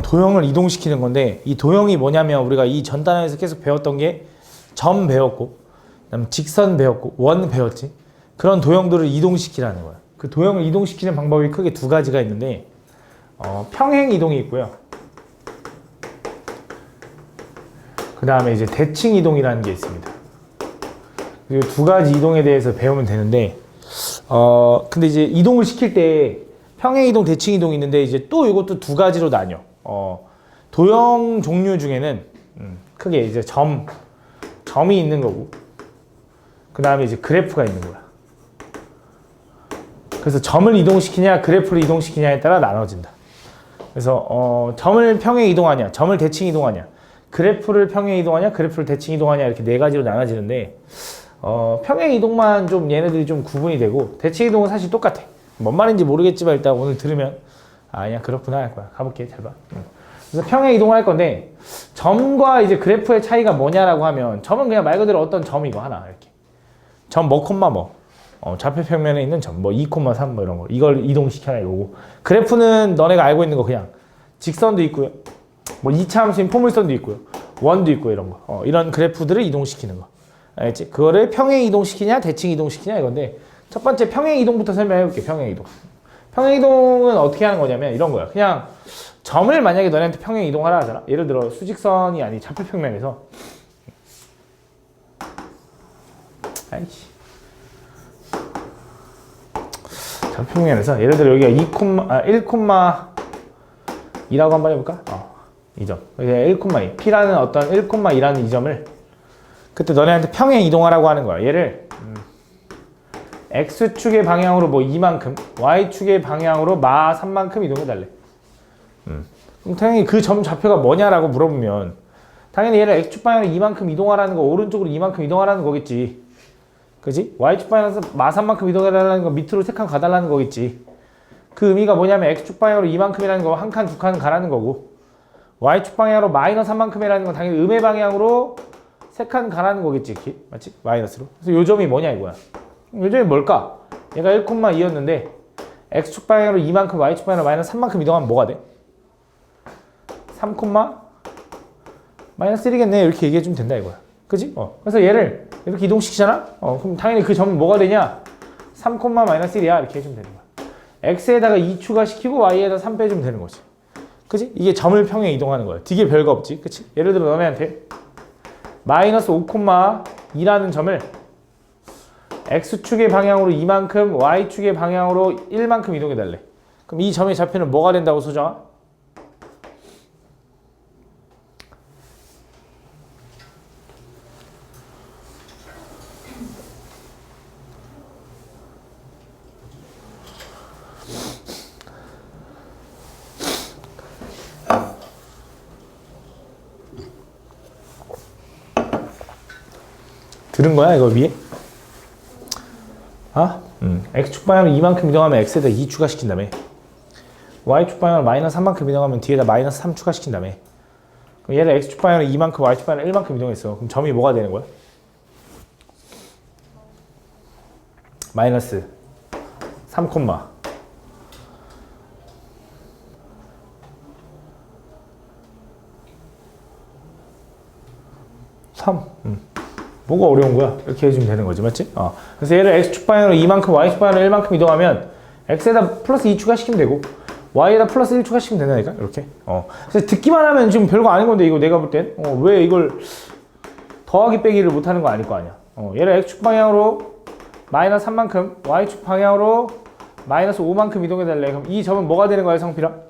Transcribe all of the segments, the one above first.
도형을 이동시키는 건데 이 도형이 뭐냐면 우리가 이 전 단원에서 계속 배웠던 게 점 배웠고 그다음에 직선 배웠고 원 배웠지. 그런 도형들을 이동시키라는 거야. 그 도형을 이동시키는 방법이 크게 두 가지가 있는데 평행 이동이 있고요. 그 다음에 이제 대칭 이동이라는 게 있습니다. 이 두 가지 이동에 대해서 배우면 되는데 근데 이제 이동을 시킬 때 평행 이동, 대칭 이동이 있는데 이제 또 이것도 두 가지로 나뉘어. 도형 종류 중에는 크게 이제 점이 있는 거고 그 다음에 이제 그래프가 있는 거야. 그래서 점을 이동시키냐 그래프를 이동시키냐에 따라 나눠진다. 그래서 점을 평행 이동하냐 점을 대칭 이동하냐 그래프를 평행 이동하냐 그래프를 대칭 이동하냐 이렇게 네 가지로 나눠지는데 평행 이동만 좀 얘네들이 좀 구분이 되고 대칭 이동은 사실 똑같아. 뭔 말인지 모르겠지만 일단 오늘 들으면 그냥 그렇구나 할 거야. 가볼게. 잘 봐. 그래서 평행 이동을 할 건데 점과 이제 그래프의 차이가 뭐냐라고 하면 점은 그냥 말 그대로 어떤 점이고 하나 이렇게 점 뭐 콤마 뭐 좌표 평면에 있는 점 뭐 2,3 뭐 이런 거 이걸 이동시켜라 이거고 그래프는 너네가 알고 있는 거 그냥 직선도 있고요. 뭐 2차 함수인 포물선도 있고요. 원도 있고 이런 거 이런 그래프들을 이동시키는 거 알겠지? 그거를 평행 이동시키냐 대칭 이동시키냐 이건데 첫 번째 평행 이동부터 설명해 볼게. 평행 이동. 평행 이동은 어떻게 하는 거냐면 이런 거야. 그냥 점을 만약에 너네한테 평행 이동하라 하잖아. 예를 들어 수직선이 아닌 좌표 평면에서 아이씨 좌표 평면에서 예를 들어 여기가 1,2라고 한번 해볼까? 이 점. 1,2 P라는 어떤 1,2라는 이 점을 그때 너네한테 평행 이동하라고 하는 거야. 얘를 X축의 방향으로 뭐 이만큼 Y축의 방향으로 마 3만큼 이동해 달래. 그럼 당연히 그 점 좌표가 뭐냐라고 물어보면 당연히 얘를 X축 방향으로 이만큼 이동하라는 거 오른쪽으로 이만큼 이동하라는 거겠지. 그지? Y축 방향에서 마 3만큼 이동해달라는 거 밑으로 3칸 가달라는 거겠지. 그 의미가 뭐냐면 X축 방향으로 이만큼이라는 거 한 칸, 두 칸 가라는 거고 Y축 방향으로 마이너스 3만큼이라는 건 당연히 음의 방향으로 3칸 가라는 거겠지. 맞지? 마이너스로. 그래서 요 점이 뭐냐 이거야. 요 점이 뭘까? 얘가 1,2였는데 X축 방향으로 이만큼 Y축 방향으로 마이너스 3만큼 이동하면 뭐가 돼? 3, 마이너스 1이겠네. 이렇게 얘기해 주면 된다 이거야. 그지? 그래서 얘를 이렇게 이동시키잖아? 그럼 당연히 그 점은 뭐가 되냐? 3, 마이너스 1이야. 이렇게 해주면 되는 거야. X에다가 2 추가시키고 Y에다 3 빼주면 되는 거지. 그지? 이게 점을 평행 이동하는 거야. 되게 별거 없지. 그치? 예를 들어 너네한테 마이너스 5,2라는 점을 X축의 방향으로 이만큼, Y축의 방향으로 1만큼 이동해 달래. 그럼 이 점의 좌표는 뭐가 된다고 소정아? 들은 거야 이거 위에? X축 방향으로 이만큼 이동하면 X에다 2 추가시킨 다음에 Y축 방향으로 마이너스 3만큼 이동하면 뒤에다 마이너스 3 추가시킨 다음에 그럼 얘를 X축 방향으로 2만큼 Y축 방향으로 1만큼 이동했어. 그럼 점이 뭐가 되는 거야? 마이너스 3, 3. 뭐가 어려운 거야? 이렇게 해주면 되는 거지, 맞지? 그래서 얘를 X축 방향으로 이만큼, Y축 방향으로 1만큼 이동하면 X에다 플러스 2 추가시키면 되고 Y에다 플러스 1 추가시키면 된다니까? 이렇게. 그래서 듣기만 하면 지금 별거 아닌 건데 이거 내가 볼 땐 왜 이걸 더하기 빼기를 못하는 거 아닐 거 아니야. 얘를 X축 방향으로 마이너스 3만큼, Y축 방향으로 마이너스 5만큼 이동해 달래. 그럼 이 점은 뭐가 되는 거야, 성필아?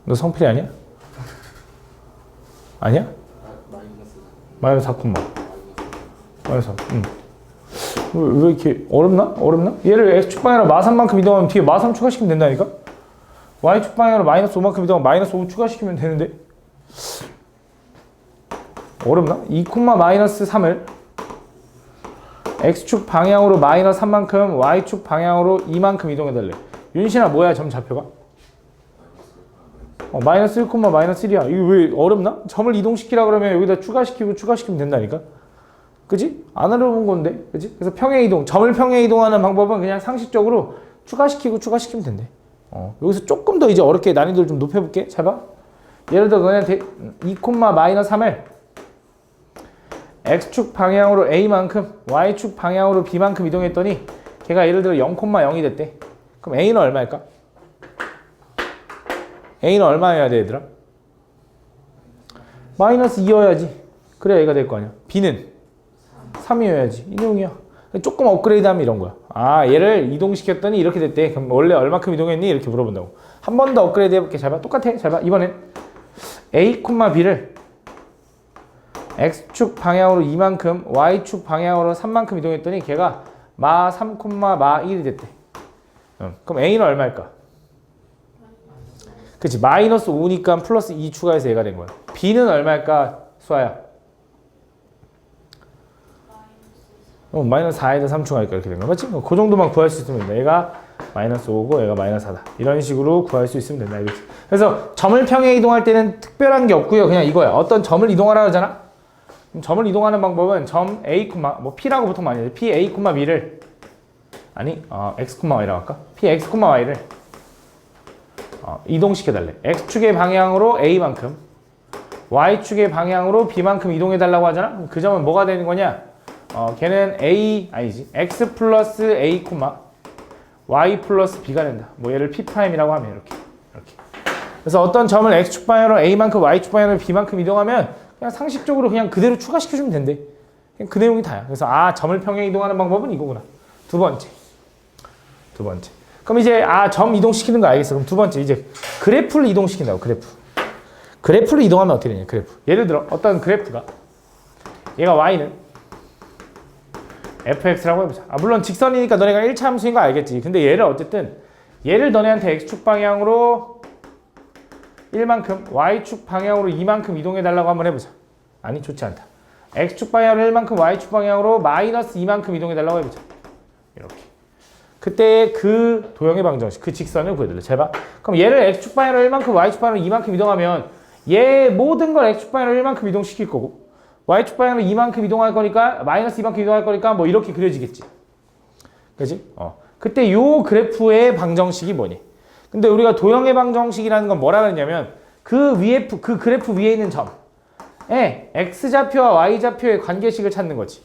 너 성필이 아니야? 아니야? 마이너스 4, 마이너스 3. 왜 이렇게 어렵나? 얘를 X축 방향으로 마 3만큼 이동하면 뒤에 마 3 추가시키면 된다니까? Y축 방향으로 마이너스 5만큼 이동하면 마이너스 5 추가시키면 되는데? 어렵나? 2, 마이너스 3을 X축 방향으로 마이너스 3만큼 Y축 방향으로 2만큼 이동해달래. 윤신아 뭐야 점 좌표가? 마이너스 1, 마이너스 1이야. 이거 왜 어렵나? 점을 이동시키라 그러면 여기다 추가시키면 된다니까? 그지? 안으로 본 건데, 그지? 그래서 평행 이동, 점을 평행 이동하는 방법은 그냥 상식적으로 추가시키면 된대. 여기서 조금 더 이제 어렵게 난이도를 좀 높여볼게. 잘 봐. 예를 들어 너네한테 2,-3을 x축 방향으로 a만큼 y축 방향으로 b만큼 이동했더니 걔가 예를 들어 0,0이 됐대. 그럼 a는 얼마일까? a는 얼마여야 돼, 얘들아? -2여야지. 그래야 얘가 될 거 아니야. b는 3이어야지. 이동이야. 조금 업그레이드하면 이런 거야. 아, 얘를 이동시켰더니 이렇게 됐대. 그럼 원래 얼마큼 이동했니? 이렇게 물어본다고. 한 번 더 업그레이드 해볼게. 잘 봐. 똑같아. 잘 봐. 이번엔 a, b를 x축 방향으로 2만큼, y축 방향으로 3만큼 이동했더니 걔가 -3, -1이 됐대. 그럼 a는 얼마일까? 그치. -5니까 플러스 2 추가해서 얘가 된 거야. b는 얼마일까? 수아야. -4에다 3 추가하니까 이렇게 된 거야. 맞지? 그 정도만 구할 수 있으면 된다. 얘가 -5고 얘가 -4다. 이런 식으로 구할 수 있으면 된다. 알겠지? 그래서 점을 평행 이동할 때는 특별한 게 없고요. 그냥 이거야. 어떤 점을 이동하라 그러잖아? 그럼 점을 이동하는 방법은 점 A, 뭐 P라고 보통 많이 해. P, A, B를 아니, X, Y라고 할까? P, X, Y를 이동시켜달래. X축의 방향으로 A만큼, Y축의 방향으로 B만큼 이동해달라고 하잖아? 그럼 그 점은 뭐가 되는 거냐? 걔는 X 플러스 A, Y 플러스 B가 된다. 뭐 얘를 P'이라고 하면 이렇게. 그래서 어떤 점을 X축 방향으로 A만큼, Y축 방향으로 B만큼 이동하면 그냥 상식적으로 그냥 그대로 추가시켜주면 된대. 그냥 그 내용이 다야. 그래서 점을 평행 이동하는 방법은 이거구나. 두 번째. 그럼 이제 점 이동시키는 거 알겠어. 그럼 두 번째 이제 그래프를 이동시킨다고. 그래프를 이동하면 어떻게 되냐? 그래프. 예를 들어 어떤 그래프가 얘가 Y는 fx라고 해보자. 물론 직선이니까 너네가 1차 함수인 거 알겠지. 근데 얘를 너네한테 x축 방향으로 1만큼, y축 방향으로 2만큼 이동해달라고 한번 해보자. 아니, 좋지 않다. x축 방향으로 1만큼, y축 방향으로 마이너스 2만큼 이동해달라고 해보자. 이렇게. 그때 그 도형의 방정식, 그 직선을 구해달래. 잘 봐. 그럼 얘를 x축 방향으로 1만큼, y축 방향으로 2만큼 이동하면 얘 모든 걸 x축 방향으로 1만큼 이동시킬 거고 y축 방향으로 2만큼 이동할 거니까 마이너스 2만큼 이동할 거니까 뭐 이렇게 그려지겠지. 그지? 그때 요 그래프의 방정식이 뭐니? 근데 우리가 도형의 방정식이라는 건 뭐라 그랬냐면 그 그래프 위에 있는 점에 x좌표와 y좌표의 관계식을 찾는 거지.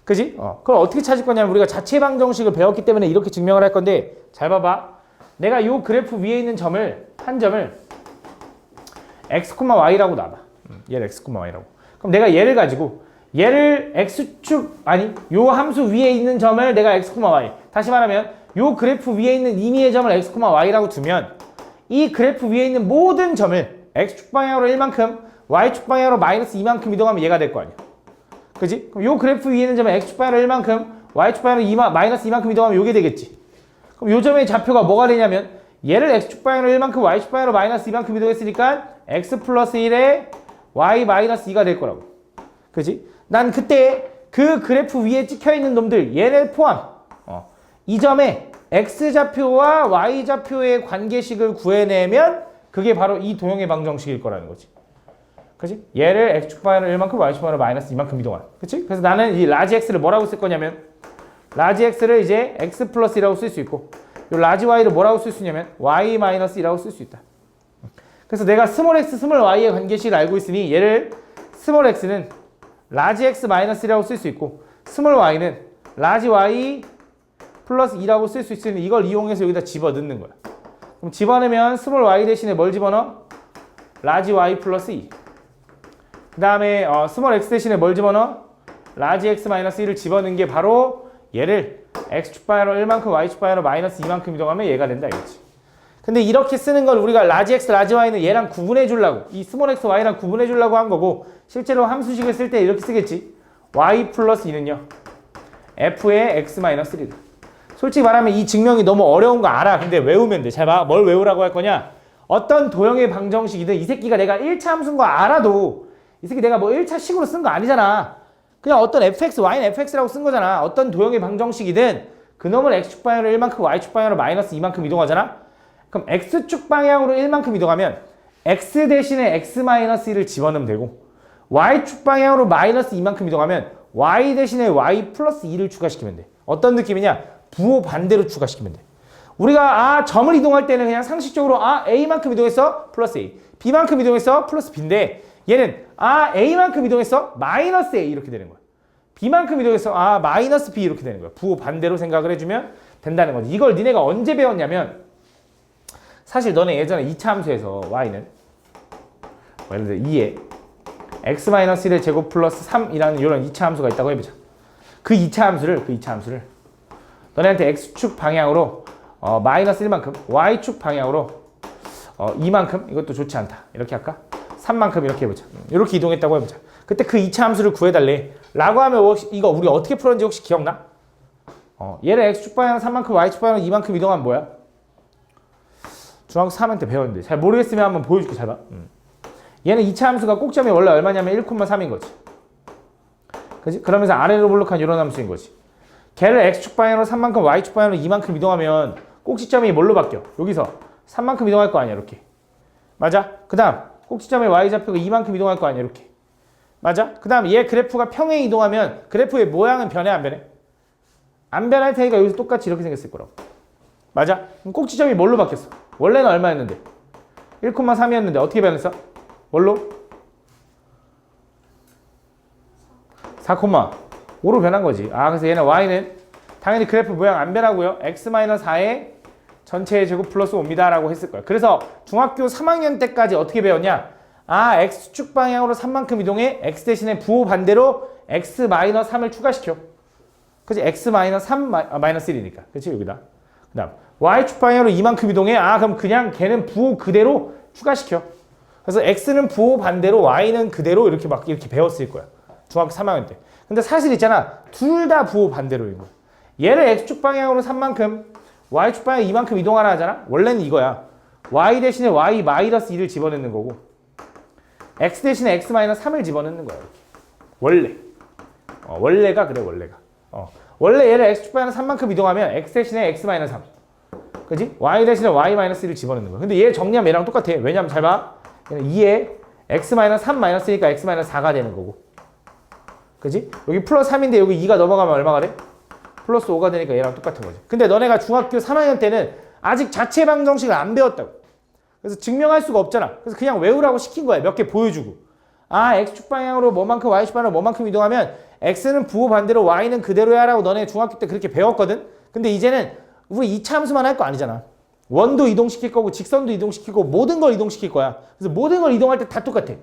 그지? 그걸 어떻게 찾을 거냐면 우리가 자체 방정식을 배웠기 때문에 이렇게 증명을 할 건데 잘 봐봐. 내가 요 그래프 위에 있는 한 점을 x, y라고 놔봐. 얘를 x, y라고. 그럼 내가 얘를 가지고 얘를 요 함수 위에 있는 점을 내가 x, y. 다시 말하면 요 그래프 위에 있는 임의의 점을 x, y라고 두면 이 그래프 위에 있는 모든 점을 x축 방향으로 1만큼, y축 방향으로 마이너스 2만큼 이동하면 얘가 될 거 아니야. 그지? 그럼 요 그래프 위에 있는 점을 x축 방향으로 1만큼, y축 방향으로 마이너스 2만큼 이동하면 요게 되겠지. 그럼 요 점의 좌표가 뭐가 되냐면 얘를 x축 방향으로 1만큼, y축 방향으로 마이너스 2만큼 이동했으니까 x 플러스 1에 y 마이너스 2가 될 거라고. 그지? 난 그때 그 그래프 위에 찍혀있는 놈들 얘를 포함 이 점에 x좌표와 y좌표의 관계식을 구해내면 그게 바로 이 도형의 방정식일 거라는 거지. 그치? 얘를 x축 방향으로 1만큼, y축 방향으로 마이너스 2만큼 이동하는. 그치? 그래서 나는 이 라지 x를 뭐라고 쓸 거냐면 라지 x를 이제 x 플러스 1라고 쓸 수 있고 이 라지 y를 뭐라고 쓸 수 있냐면 y 마이너스 1라고 쓸 수 있다. 그래서 내가 스몰 x, 스몰 y의 관계식을 알고 있으니 얘를 스몰 x는 라지 x 마이너스 1이라고 쓸 수 있고 스몰 y는 라지 y 플러스 2라고 쓸 수 있으니 이걸 이용해서 여기다 집어넣는 거야. 그럼 집어넣으면 스몰 y 대신에 뭘 집어넣어? 라지 y 플러스 2. 그 다음에 스몰 x 대신에 뭘 집어넣어? 라지 x 마이너스 1을 집어넣은 게 바로 얘를 x축 방향으로 1만큼, y축 방향으로 마이너스 2만큼 이동하면 얘가 된다 이거지. 근데 이렇게 쓰는 걸 우리가 라지 x, 라지 y는 얘랑 구분해 주려고 이 스몰 x, y랑 구분해 주려고 한 거고 실제로 함수식을 쓸 때 이렇게 쓰겠지. y 플러스 2는요. f의 x 마이너스 1이다. 솔직히 말하면 이 증명이 너무 어려운 거 알아. 근데 외우면 돼. 잘 봐. 뭘 외우라고 할 거냐? 어떤 도형의 방정식이든 이 새끼가 내가 1차 함수인 거 알아도 이 새끼 내가 뭐 1차 식으로 쓴 거 아니잖아. 그냥 어떤 fx, y는 fx라고 쓴 거잖아. 어떤 도형의 방정식이든 그놈을 x축 방향으로 1만큼, y축 방향으로 마이너스 2만큼 이동하잖아. 그럼 x축 방향으로 1만큼 이동하면 x 대신에 x 마이너스 1을 집어넣으면 되고 y축 방향으로 마이너스 2만큼 이동하면 y 대신에 y 플러스 2를 추가시키면 돼. 어떤 느낌이냐? 부호 반대로 추가시키면 돼. 우리가 점을 이동할 때는 그냥 상식적으로 a만큼 이동했어 플러스 a, b만큼 이동했어 플러스 b인데 얘는 a만큼 이동했어 마이너스 a 이렇게 되는 거야. b만큼 이동했어 마이너스 b 이렇게 되는 거야. 부호 반대로 생각을 해주면 된다는 거지. 이걸 니네가 언제 배웠냐면 사실 너네 예전에 2차 함수에서 y는 예를 들어 2에 x-1의 제곱 플러스 3이라는 이런 2차 함수가 있다고 해보자. 그 2차 함수를 너네한테 x축 방향으로 마이너스 1만큼, y축 방향으로 2만큼, 이것도 좋지 않다. 이렇게 할까? 3만큼 이렇게 해보자. 이렇게 이동했다고 해보자. 그때 그 2차 함수를 구해달래. 라고 하면 혹시 이거 우리 어떻게 풀었는지 혹시 기억나? 얘를 x축 방향 3만큼, y축 방향 2만큼 이동하면 뭐야? 중학교 3학년 때 배웠는데 잘 모르겠으면 한번 보여줄게. 잘 봐. 얘는 2차 함수가 꼭점이 원래 얼마냐면 1,3인 거지. 그지? 그러면서 아래로 볼록한 이런 함수인 거지. 걔를 x축 방향으로 3만큼, y축 방향으로 2만큼 이동하면 꼭지점이 뭘로 바뀌어? 여기서 3만큼 이동할 거 아니야, 이렇게. 맞아? 그 다음 꼭지점에 y좌표가 2만큼 이동할 거 아니야, 이렇게. 맞아? 그 다음 얘 그래프가 평행 이동하면 그래프의 모양은 변해, 안 변해? 안 변할 테니까 여기서 똑같이 이렇게 생겼을 거라고. 맞아? 그럼 꼭지점이 뭘로 바뀌었어? 원래는 얼마였는데? 1,3이었는데 어떻게 변했어? 뭘로? 4,5로 변한 거지. 그래서 얘는 y는 당연히 그래프 모양 안 변하고요. x-4의 전체의 제곱 플러스 5입니다 라고 했을 거야. 그래서 중학교 3학년 때까지 어떻게 배웠냐? x축 방향으로 3만큼 이동해 x 대신에 부호 반대로 x-3을 추가시켜. 그치? x-3 마이너스 1이니까. 그치? 여기다. 그 다음 y축 방향으로 2만큼 이동해. 그럼 그냥 걔는 부호 그대로 추가시켜. 그래서 x는 부호 반대로 y는 그대로 이렇게 막 이렇게 배웠을 거야. 중학교 3학년 때. 근데 사실 있잖아. 둘 다 부호 반대로인 거야. 얘를 x축 방향으로 3만큼, y축 방향 2만큼 이동하라 하잖아. 원래는 이거야. y 대신에 y 마이너스 2를 집어넣는 거고 x 대신에 x 마이너스 3을 집어넣는 거야. 이렇게. 원래. 원래가 그래, 원래가. 원래 얘를 x축 방향으로 3만큼 이동하면 x 대신에 x 마이너스 3. 그지? y 대신에 y 마이너스 1을 집어넣는 거야. 근데 얘 정리하면 얘랑 똑같아. 왜냐면 잘 봐. 얘는 2에 x 마이너스 3 마이너스니까 x 마이너스 4가 되는 거고. 그지? 여기 플러스 3인데 여기 2가 넘어가면 얼마가 돼? 플러스 5가 되니까 얘랑 똑같은 거지. 근데 너네가 중학교 3학년 때는 아직 자체 방정식을 안 배웠다고. 그래서 증명할 수가 없잖아. 그래서 그냥 외우라고 시킨 거야. 몇 개 보여주고. x축 방향으로 뭐만큼, y축 방향으로 뭐만큼 이동하면 x는 부호 반대로 y는 그대로야 라고 너네 중학교 때 그렇게 배웠거든. 근데 이제는 우리 2차 함수만 할 거 아니잖아. 원도 이동시킬 거고 직선도 이동시키고 모든 걸 이동시킬 거야. 그래서 모든 걸 이동할 때 다 똑같아.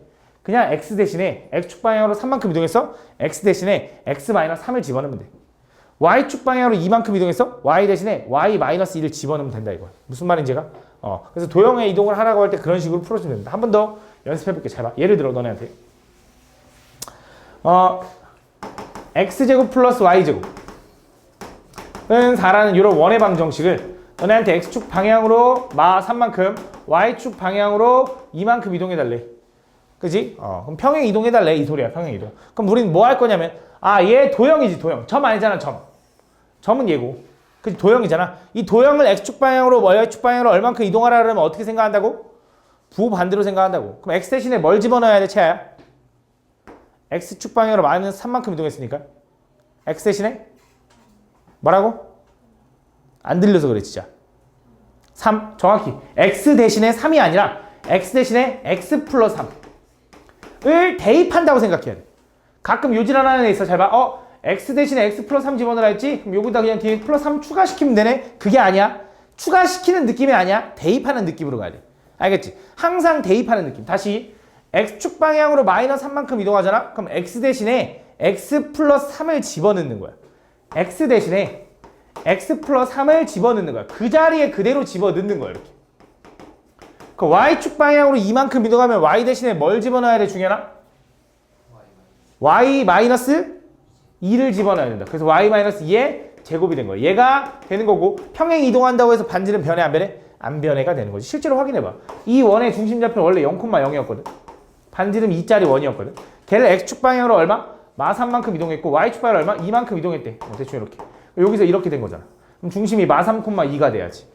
그냥 x 대신에 x축 방향으로 3만큼 이동해서 x 대신에 x-3을 집어넣으면 돼. y축 방향으로 2만큼 이동해서 y 대신에 y-2를 집어넣으면 된다 이거야. 무슨 말인지 가? 그래서 도형의 이동을 하라고 할 때 그런 식으로 풀어주면 된다. 한 번 더 연습해볼게. 잘 봐. 예를 들어 너네한테 x제곱 플러스 y제곱은 4라는 이런 원의 방정식을 너네한테 x축 방향으로 3만큼 y축 방향으로 2만큼 이동해달래. 그지? 그럼 평행 이동해달래. 이 소리야. 평행 이동. 그럼 우린 뭐 할 거냐면 얘 도형이지. 도형. 점 아니잖아. 점은 얘고. 그지? 도형이잖아. 이 도형을 x축 방향으로 y축 방향으로 얼만큼 이동하라 그러면 어떻게 생각한다고? 부호 반대로 생각한다고. 그럼 x 대신에 뭘 집어넣어야 돼? 채야? x축 방향으로 마이너스 3만큼 이동했으니까 x 대신에 뭐라고? 안 들려서 그래 진짜. 3 정확히 x 대신에 3이 아니라 x 대신에 x 플러스 3을 대입한다고 생각해야 돼. 가끔 요지랄하는 애 있어. 잘 봐. x 대신에 x 플러스 3 집어넣으라 했지? 그럼 여기다 그냥 뒤에 플러스 3 추가시키면 되네? 그게 아니야. 추가시키는 느낌이 아니야. 대입하는 느낌으로 가야 돼. 알겠지? 항상 대입하는 느낌. 다시 x축 방향으로 마이너스 3만큼 이동하잖아? 그럼 x 대신에 x 플러스 3을 집어넣는 거야. x 대신에 x 플러스 3을 집어넣는 거야. 그 자리에 그대로 집어넣는 거야. 이렇게. 그 y축 방향으로 이만큼 이동하면 y 대신에 뭘 집어넣어야 돼, 중현아? y 마이너스 2를 집어넣어야 된다. 그래서 y 마이너스 2의 제곱이 된 거야. 얘가 되는 거고 평행 이동한다고 해서 반지름 변해, 안 변해? 안 변해가 되는 거지. 실제로 확인해봐. 이 원의 중심좌표는 원래 0,0이었거든. 반지름 2짜리 원이었거든. 걔를 x축 방향으로 얼마? 마 3만큼 이동했고 y축 방향으로 얼마? 2만큼 이동했대. 대충 이렇게. 여기서 이렇게 된 거잖아. 그럼 중심이 마 3,2가 돼야지.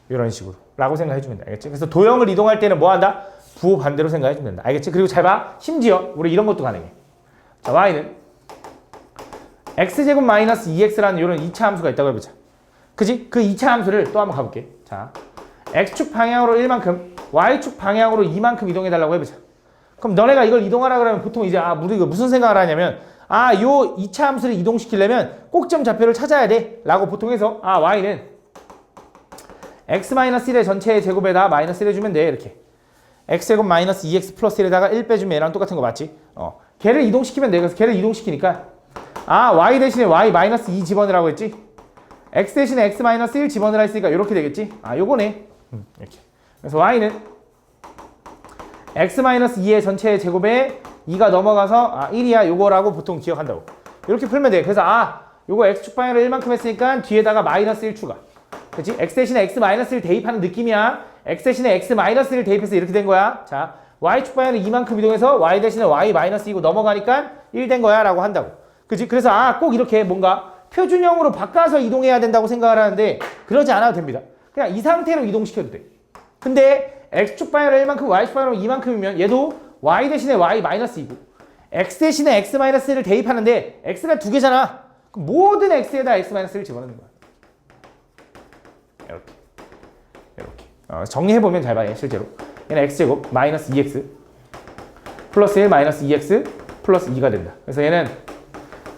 이런 식으로. 라고 생각해주면 돼. 알겠지? 그래서 도형을 이동할 때는 뭐 한다? 부호 반대로 생각해주면 된다. 알겠지? 그리고 잘 봐. 심지어 우리 이런 것도 가능해. 자, y는 x제곱 마이너스 2x라는 이런 2차 함수가 있다고 해보자. 그지? 그 2차 함수를 또 한번 가볼게. 자, x축 방향으로 1만큼, y축 방향으로 2만큼 이동해달라고 해보자. 그럼 너네가 이걸 이동하라 그러면 보통 이제 우리가 무슨 생각을 하냐면 요 2차 함수를 이동시키려면 꼭지점 좌표를 찾아야 돼 라고 보통 해서 y는 x-1의 전체의 제곱에다 마이너스 1 해주면 돼. 이렇게 x제곱 마이너스 2x 플러스 1에다가 1 빼주면 얘랑 똑같은 거 맞지? 걔를 이동시키면 돼. 그래서 걔를 이동시키니까 y 대신에 y 마이너스 2 집어넣으라고 했지? x 대신에 x 마이너스 1 집어넣으라 했으니까 이렇게 되겠지? 요거네. 이렇게. 그래서 y는 x 마이너스 2의 전체의 제곱에 2가 넘어가서 1이야 요거라고 보통 기억한다고. 이렇게 풀면 돼. 그래서 요거 x축 방향으로 1만큼 했으니까 뒤에다가 마이너스 1 추가. 그치? x 대신에 x 마이너스 1 대입하는 느낌이야. x 대신에 x 마이너스 1 대입해서 이렇게 된 거야. 자, y축 방향으로 2만큼 이동해서 y 대신에 y 마이너스 2고 넘어가니까 1 된 거야 라고 한다고. 그치? 그래서 꼭 이렇게 뭔가 표준형으로 바꿔서 이동해야 된다고 생각을 하는데 그러지 않아도 됩니다. 그냥 이 상태로 이동시켜도 돼. 근데 x축 방향으로 1만큼 y축 방향으로 2만큼이면 얘도 y 대신에 y 마이너스 2고 x 대신에 x 마이너스 1을 대입하는데 x가 두 개잖아. 그럼 모든 x에다 x 마이너스 1을 집어넣는 거야. 이렇게 정리해보면 잘 봐. 실제로 얘는 x제곱 마이너스 2x 플러스 1 마이너스 2x 플러스 2가 된다. 그래서 얘는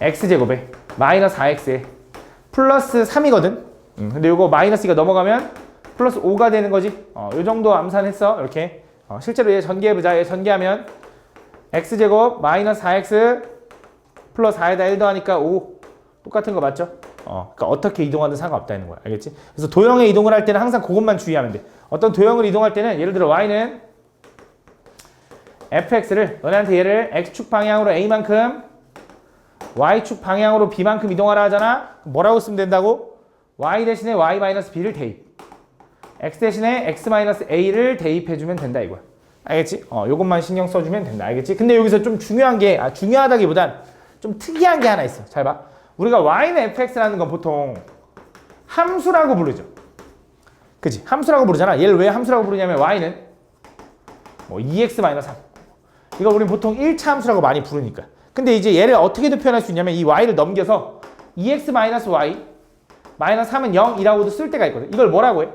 x제곱에 마이너스 4x에 플러스 3이거든. 근데 요거 마이너스 2가 넘어가면 플러스 5가 되는 거지. 요 정도 암산했어. 이렇게 실제로 얘 전개해보자. 얘 전개하면 x제곱 마이너스 4x 플러스 4에다 1 더하니까 5 똑같은 거 맞죠? 그러니까 어떻게 이동하든 상관없다는 거야. 알겠지? 그래서 도형의 이동을 할 때는 항상 그것만 주의하면 돼. 어떤 도형을 이동할 때는 예를 들어 y는 fx를 너네한테 얘를 x축 방향으로 a만큼 y축 방향으로 b만큼 이동하라 하잖아. 뭐라고 쓰면 된다고? y 대신에 y-b를 대입. x 대신에 x-a를 대입해주면 된다 이거야. 알겠지? 요것만 신경 써주면 된다. 알겠지? 근데 여기서 좀 중요한 게 중요하다기보단 좀 특이한 게 하나 있어. 잘 봐. 우리가 y는 fx라는 건 보통 함수라고 부르죠. 그치? 함수라고 부르잖아. 얘를 왜 함수라고 부르냐면 y는 2x-3 이거 우리는 보통 1차 함수라고 많이 부르니까. 근데 이제 얘를 어떻게도 표현할 수 있냐면 이 y를 넘겨서 2x-y 마이너스 3은 0이라고도 쓸 때가 있거든. 이걸 뭐라고 해?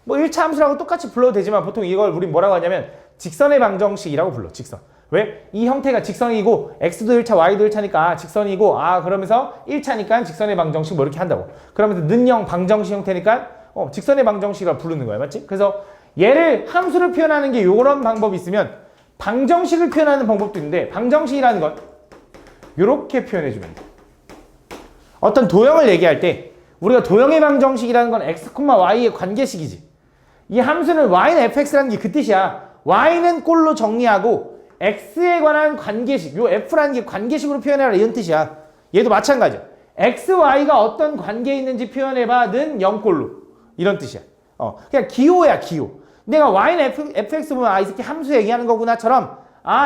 1차 함수라고 똑같이 불러도 되지만 보통 이걸 우린 뭐라고 하냐면 직선의 방정식이라고 불러. 직선. 왜? 이 형태가 직선이고 x도 1차, y도 1차니까 직선이고 그러면서 1차니까 직선의 방정식 이렇게 한다고. 그러면서 는형 방정식 형태니까 직선의 방정식을 부르는 거야. 맞지? 그래서 얘를 함수를 표현하는 게 이런 방법이 있으면 방정식을 표현하는 방법도 있는데 방정식이라는 건 이렇게 표현해 주면 돼. 어떤 도형을 얘기할 때 우리가 도형의 방정식이라는 건 x, y의 관계식이지. 이 함수는 y는 fx라는 게 그 뜻이야. y는 꼴로 정리하고 x에 관한 관계식, 요 f라는 게 관계식으로 표현해라 이런 뜻이야. 얘도 마찬가지야. x, y가 어떤 관계에 있는지 표현해봐는 0꼴로 이런 뜻이야. 그냥 기호야 기호. 내가 y는 fx 보면 이 새끼 함수 얘기하는 거구나처럼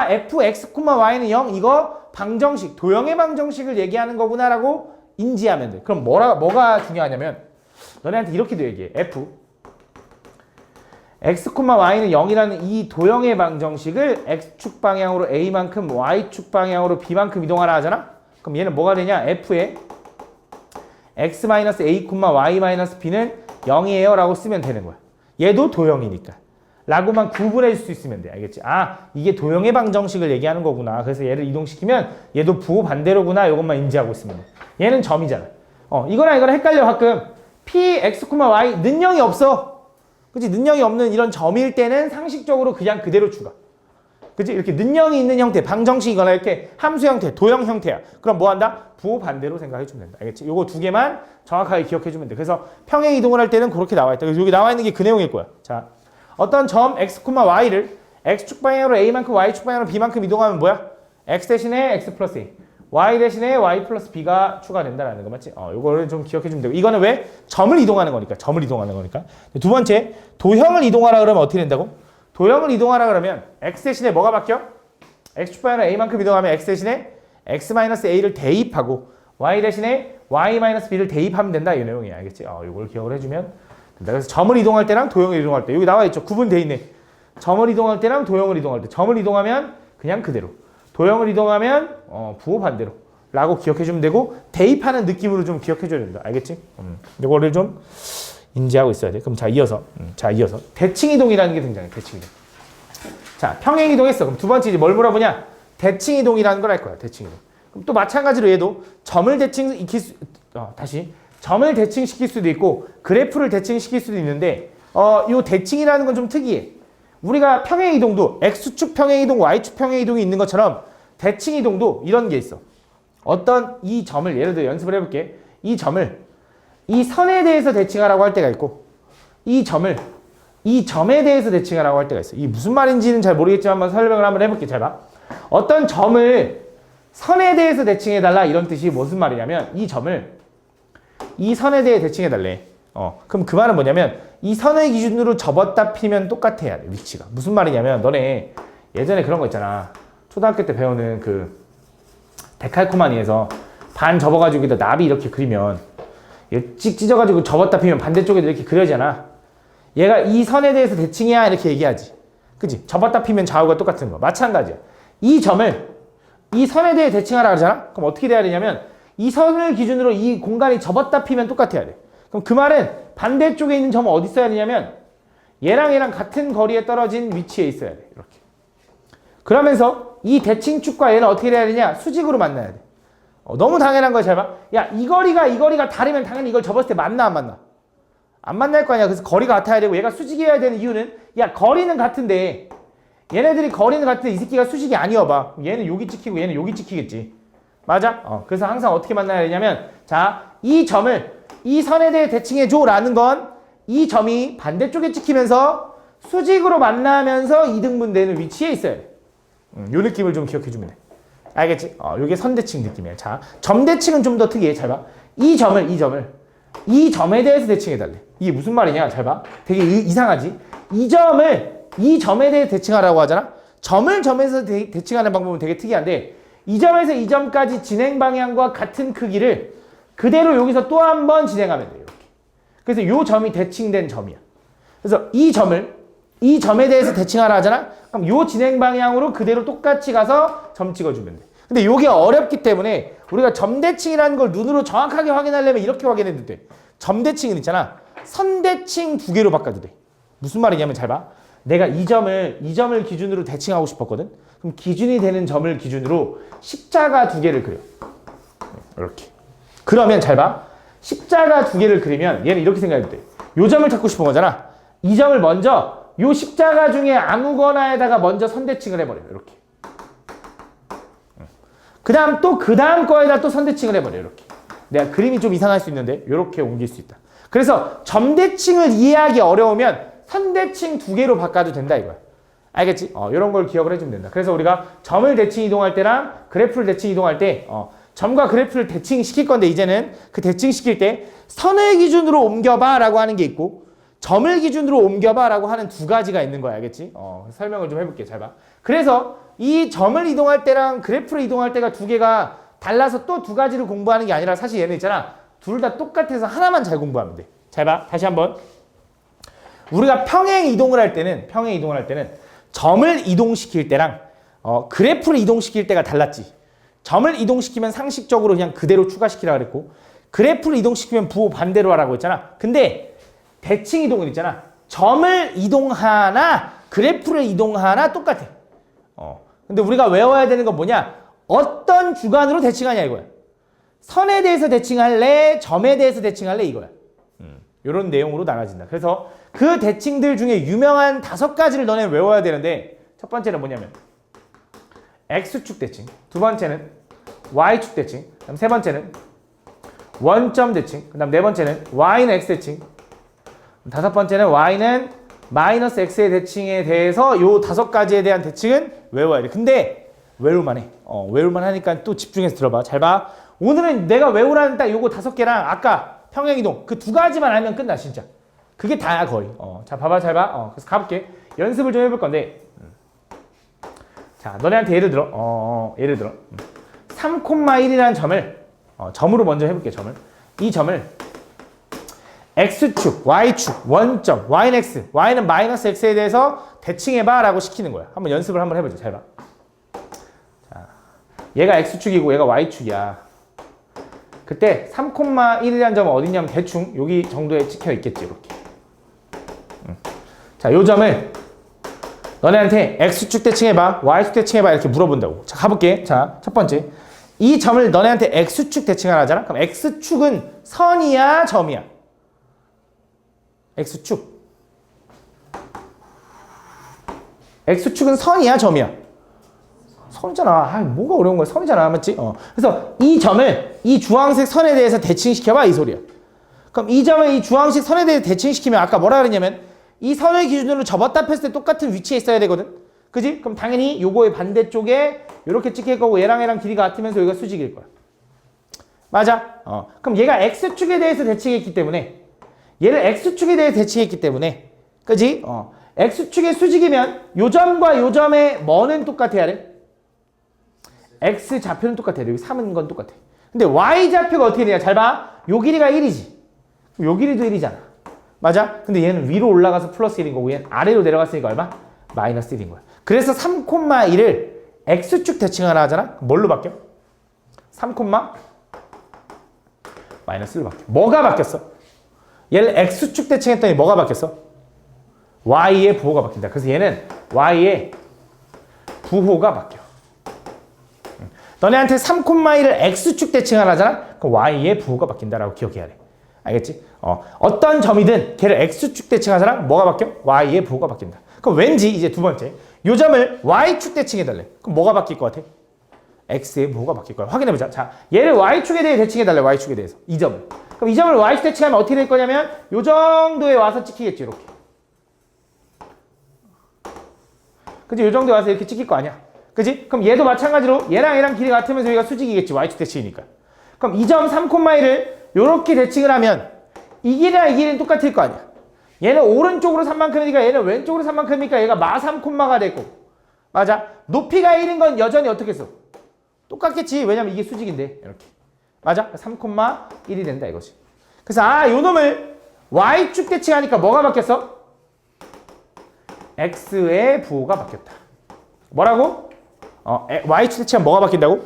fx, y는 0 이거 방정식, 도형의 방정식을 얘기하는 거구나라고 인지하면 돼. 그럼 뭐가 중요하냐면 너네한테 이렇게도 얘기해. x, y는 0이라는 이 도형의 방정식을 x축 방향으로 a만큼 y축 방향으로 b만큼 이동하라 하잖아? 그럼 얘는 뭐가 되냐? f에 x-a, y-b는 0이에요 라고 쓰면 되는 거야. 얘도 도형이니까. 라고만 구분해 줄 수 있으면 돼. 알겠지? 이게 도형의 방정식을 얘기하는 거구나. 그래서 얘를 이동시키면 얘도 부호 반대로구나. 이것만 인지하고 있으면 돼. 얘는 점이잖아. 이거랑 헷갈려 가끔. p, x, y 는형이 없어. 그치? 능형이 없는 이런 점일 때는 상식적으로 그냥 그대로 추가. 그치? 이렇게 능형이 있는 형태, 방정식이거나 이렇게 함수 형태, 도형 형태야. 그럼 뭐 한다? 부호 반대로 생각해주면 된다. 알겠지? 요거 두 개만 정확하게 기억해주면 돼. 그래서 평행 이동을 할 때는 그렇게 나와 있다. 그래서 여기 나와 있는 게 그 내용일 거야. 자, 어떤 점 x, y를 x축 방향으로 a만큼 y축 방향으로 b만큼 이동하면 뭐야? x 대신에 x 플러스 a, y 대신에 y 플러스 b가 추가된다라는 거 맞지? 요거를 좀 기억해주면 되고. 이거는 왜? 점을 이동하는 거니까. 점을 이동하는 거니까. 두 번째, 도형을 이동하라 그러면 어떻게 된다고? 도형을 이동하라 그러면 x 대신에 뭐가 바뀌어? x축 방향으로 a만큼 이동하면 x 대신에 x-a를 대입하고 y 대신에 y-b를 대입하면 된다. 이 내용이야. 알겠지? 요걸 기억을 해주면 된다. 그래서 점을 이동할 때랑 도형을 이동할 때 여기 나와 있죠. 구분돼 있네. 점을 이동할 때랑 도형을 이동할 때. 점을 이동하면 그냥 그대로. 도형을 이동하면 부호 반대로. 라고 기억해주면 되고 대입하는 느낌으로 좀 기억해줘야 된다. 알겠지? 이거를 좀 인지하고 있어야 돼. 그럼 자 이어서 대칭이동이라는 게 등장해. 대칭이동. 자 평행이동했어. 그럼 두 번째 이제 뭘 물어보냐? 대칭이동이라는 걸 할 거야. 대칭이동. 그럼 또 마찬가지로 얘도 점을 점을 대칭시킬 수도 있고 그래프를 대칭시킬 수도 있는데 요 대칭이라는 건 좀 특이해. 우리가 평행이동도 X축 평행이동, Y축 평행이동이 있는 것처럼 대칭이동도 이런 게 있어. 어떤 이 점을 예를 들어 연습을 해볼게. 이 점을 이 선에 대해서 대칭하라고 할 때가 있고 이 점을 이 점에 대해서 대칭하라고 할 때가 있어. 이게 무슨 말인지는 잘 모르겠지만 한번 설명을 한번 해볼게. 잘 봐. 어떤 점을 선에 대해서 대칭해달라 이런 뜻이 무슨 말이냐면 이 점을 이 선에 대해 대칭해달래. 그럼 그 말은 뭐냐면 이 선의 기준으로 접었다 피면 똑같아야 돼. 위치가. 무슨 말이냐면 너네 예전에 그런 거 있잖아. 초등학교 때 배우는 그 데칼코마니에서 반 접어가지고 여기다 나비 이렇게 그리면 찍 찢어가지고 접었다 피면 반대쪽에도 이렇게 그려지잖아. 얘가 이 선에 대해서 대칭이야 이렇게 얘기하지. 그치? 접었다 피면 좌우가 똑같은 거. 마찬가지야. 이 점을 이 선에 대해 대칭하라 그러잖아. 그럼 어떻게 돼야 되냐면 이 선을 기준으로 이 공간이 접었다 피면 똑같아야 돼. 그럼 그 말은 반대쪽에 있는 점은 어디 있어야 되냐면 얘랑 같은 거리에 떨어진 위치에 있어야 돼. 이렇게. 그러면서 이 대칭축과 얘는 어떻게 돼야 되냐? 수직으로 만나야 돼. 너무 당연한 거야. 잘 봐. 야, 이 거리가 다르면 당연히 이걸 접었을 때 만나 안 만나? 안 만날 거 아니야. 그래서 거리가 같아야 되고 얘가 수직이어야 되는 이유는 야, 거리는 같은데 얘네들이 거리는 같은데 이 새끼가 수직이 아니어봐. 얘는 여기 찍히고 얘는 여기 찍히겠지. 맞아? 그래서 항상 어떻게 만나야 되냐면 자, 이 점을 이 선에 대해 대칭해줘 라는 건 이 점이 반대쪽에 찍히면서 수직으로 만나면서 이등분되는 위치에 있어야 돼. 요 느낌을 좀 기억해주면 돼. 알겠지? 요게 선대칭 느낌이야. 자, 점대칭은 좀 더 특이해. 잘 봐. 이 점에 대해서 대칭해달래. 이게 무슨 말이냐? 잘 봐. 되게 이상하지? 이 점에 대해 대칭하라고 하잖아? 점에서 대칭하는 방법은 되게 특이한데 이 점에서 이 점까지 진행 방향과 같은 크기를 그대로 여기서 또 한 번 진행하면 돼요. 이렇게. 그래서 요 점이 대칭된 점이야. 그래서 이 점에 대해서 대칭하라 하잖아? 그럼 요 진행 방향으로 그대로 똑같이 가서 점 찍어주면 돼. 근데 요게 어렵기 때문에 우리가 점대칭이라는 걸 눈으로 정확하게 확인하려면 이렇게 확인해도 돼. 점대칭은 있잖아. 선대칭 두 개로 바꿔도 돼. 무슨 말이냐면 잘 봐. 내가 이 점을 기준으로 대칭하고 싶었거든. 그럼 기준이 되는 점을 기준으로 십자가 두 개를 그려. 이렇게. 그러면 잘 봐. 십자가 두 개를 그리면 얘는 이렇게 생각해도 돼. 요 점을 찾고 싶은 거잖아. 이 점을 먼저 요 십자가 중에 아무거나에다가 먼저 선대칭을 해버려. 이렇게. 그 다음 거에다 또 선대칭을 해버려. 이렇게. 내가 그림이 좀 이상할 수 있는데 이렇게 옮길 수 있다. 그래서 점대칭을 이해하기 어려우면 선대칭 두 개로 바꿔도 된다 이거야. 알겠지? 이런 걸 기억을 해주면 된다. 그래서 우리가 점을 대칭 이동할 때랑 그래프를 대칭 이동할 때 점과 그래프를 대칭시킬 건데 이제는 그 대칭시킬 때 선을 기준으로 옮겨봐 라고 하는 게 있고 점을 기준으로 옮겨봐 라고 하는 두 가지가 있는 거야. 알겠지? 설명을 좀 해볼게. 잘 봐. 그래서 이 점을 이동할 때랑 그래프를 이동할 때가 두 개가 달라서 또 두 가지를 공부하는 게 아니라 사실 얘는 있잖아. 둘 다 똑같아서 하나만 잘 공부하면 돼. 잘 봐. 다시 한번. 우리가 평행 이동을 할 때는 점을 이동시킬 때랑 그래프를 이동시킬 때가 달랐지. 점을 이동시키면 상식적으로 그냥 그대로 추가시키라 그랬고 그래프를 이동시키면 부호 반대로 하라고 했잖아. 근데 대칭 이동은 있잖아. 점을 이동하나 그래프를 이동하나 똑같아. 근데 우리가 외워야 되는 건 뭐냐? 어떤 주관으로 대칭하냐 이거야. 선에 대해서 대칭할래? 점에 대해서 대칭할래? 이거야. 이런 내용으로 나눠진다. 그래서 그 대칭들 중에 유명한 5가지를 너네 외워야 되는데 첫 번째는 뭐냐면 X축 대칭, 두 번째는 Y축 대칭, 그다음 세 번째는 원점 대칭, 그다음 네 번째는 Y는 X 대칭, 다섯 번째는 Y는 마이너스 X의 대칭에 대해서 요 5가지에 대한 대칭은 외워야 돼. 근데 외울만 해. 외울만 하니까 또 집중해서 들어봐. 잘 봐. 오늘은 내가 외우라는 딱 요거 5개랑 아까 평행이동 그 2가지만 알면 끝나 진짜. 그게 다야 거의. 자 봐봐 잘 봐. 그래서 가볼게. 연습을 좀 해볼 건데 자 너네한테 예를 들어 3,1이라는 점을 점으로 먼저 해볼게. 이 점을 X축, Y축, 원점, Y는 X, Y는 마이너스 X에 대해서 대칭해봐 라고 시키는 거야. 한번 연습을 한번 해보자. 잘 봐. 자, 얘가 X축이고 얘가 Y축이야. 그때 3,1이라는 점은 어디냐면 대충 여기 정도에 찍혀 있겠지. 이렇게. 자, 요 점을 너네한테 X축 대칭해봐, Y축 대칭해봐 이렇게 물어본다고. 자, 가볼게. 자, 첫 번째. 이 점을 너네한테 X축 대칭하라 하잖아. 그럼 X축은 선이야, 점이야? X축. X축은 선이야, 점이야? 선이잖아. 아, 뭐가 어려운 거야? 선이잖아. 맞지? 그래서 이 점을 이 주황색 선에 대해서 대칭시켜봐, 이 소리야. 그럼 이 점을 이 주황색 선에 대해서 대칭시키면 아까 뭐라 그랬냐면 이 선을 기준으로 접었다 폈을 때 똑같은 위치에 있어야 되거든. 그지? 그럼 당연히 요거의 반대쪽에 이렇게 찍힐 거고 얘랑 길이가 같으면서 여기가 수직일 거야. 맞아? 그럼 얘가 X축에 대해서 대칭했기 때문에 얘를 X축에 대해서 대칭했기 때문에 그지? X축의 수직이면 요 점과 요 점의 뭐는 똑같아야 돼? X 좌표는 똑같아. 여기 3은 건 똑같아. 근데 Y 좌표가 어떻게 되냐? 잘 봐. 요 길이가 1이지. 요 길이도 1이잖아. 맞아? 근데 얘는 위로 올라가서 플러스 1인 거고 얘는 아래로 내려갔으니까 얼마? 마이너스 1인 거야. 그래서 3,1을 X축 대칭하라 하잖아? 뭘로 바뀌어? 3, 마이너스 1로 바뀌어. 뭐가 바뀌었어? 얘를 X축 대칭했더니 뭐가 바뀌었어? Y의 부호가 바뀐다. 그래서 얘는 Y의 부호가 바뀌어. 너네한테 3,1을 X축 대칭하라 하잖아? 그럼 Y의 부호가 바뀐다라고 기억해야 돼. 알겠지? 어떤 점이든 걔를 X축 대칭하잖아? 뭐가 바뀌어? Y의 부호가 바뀐다. 그럼 왠지 이제 두 번째 요 점을 Y축 대칭해달래. 그럼 뭐가 바뀔 것 같아? X의 부호가 바뀔 거야. 확인해보자. 자, 얘를 Y축에 대해 대칭해달래. Y축에 대해서. 이 점을. 그럼 이 점을 Y축 대칭하면 어떻게 될 거냐면 요 정도에 와서 찍히겠지. 이렇게. 그치? 요 정도에 와서 이렇게 찍힐 거 아니야. 그치? 그럼 얘도 마찬가지로 얘랑 길이 같으면서 여기가 수직이겠지. Y축 대칭이니까. 그럼 이 점 3,1을 요렇게 대칭을 하면 이 길이랑 이 길이는 똑같을 거 아니야. 얘는 오른쪽으로 3만큼이니까 얘는 왼쪽으로 3만큼이니까 얘가 마 3콤마가 되고 맞아? 높이가 1인 건 여전히 어떻게 써? 똑같겠지. 왜냐면 이게 수직인데 이렇게 맞아? 3,1이 된다 이거지. 그래서 요 놈을 Y축 대칭하니까 뭐가 바뀌었어? X의 부호가 바뀌었다. 뭐라고? Y축 대칭하면 뭐가 바뀐다고?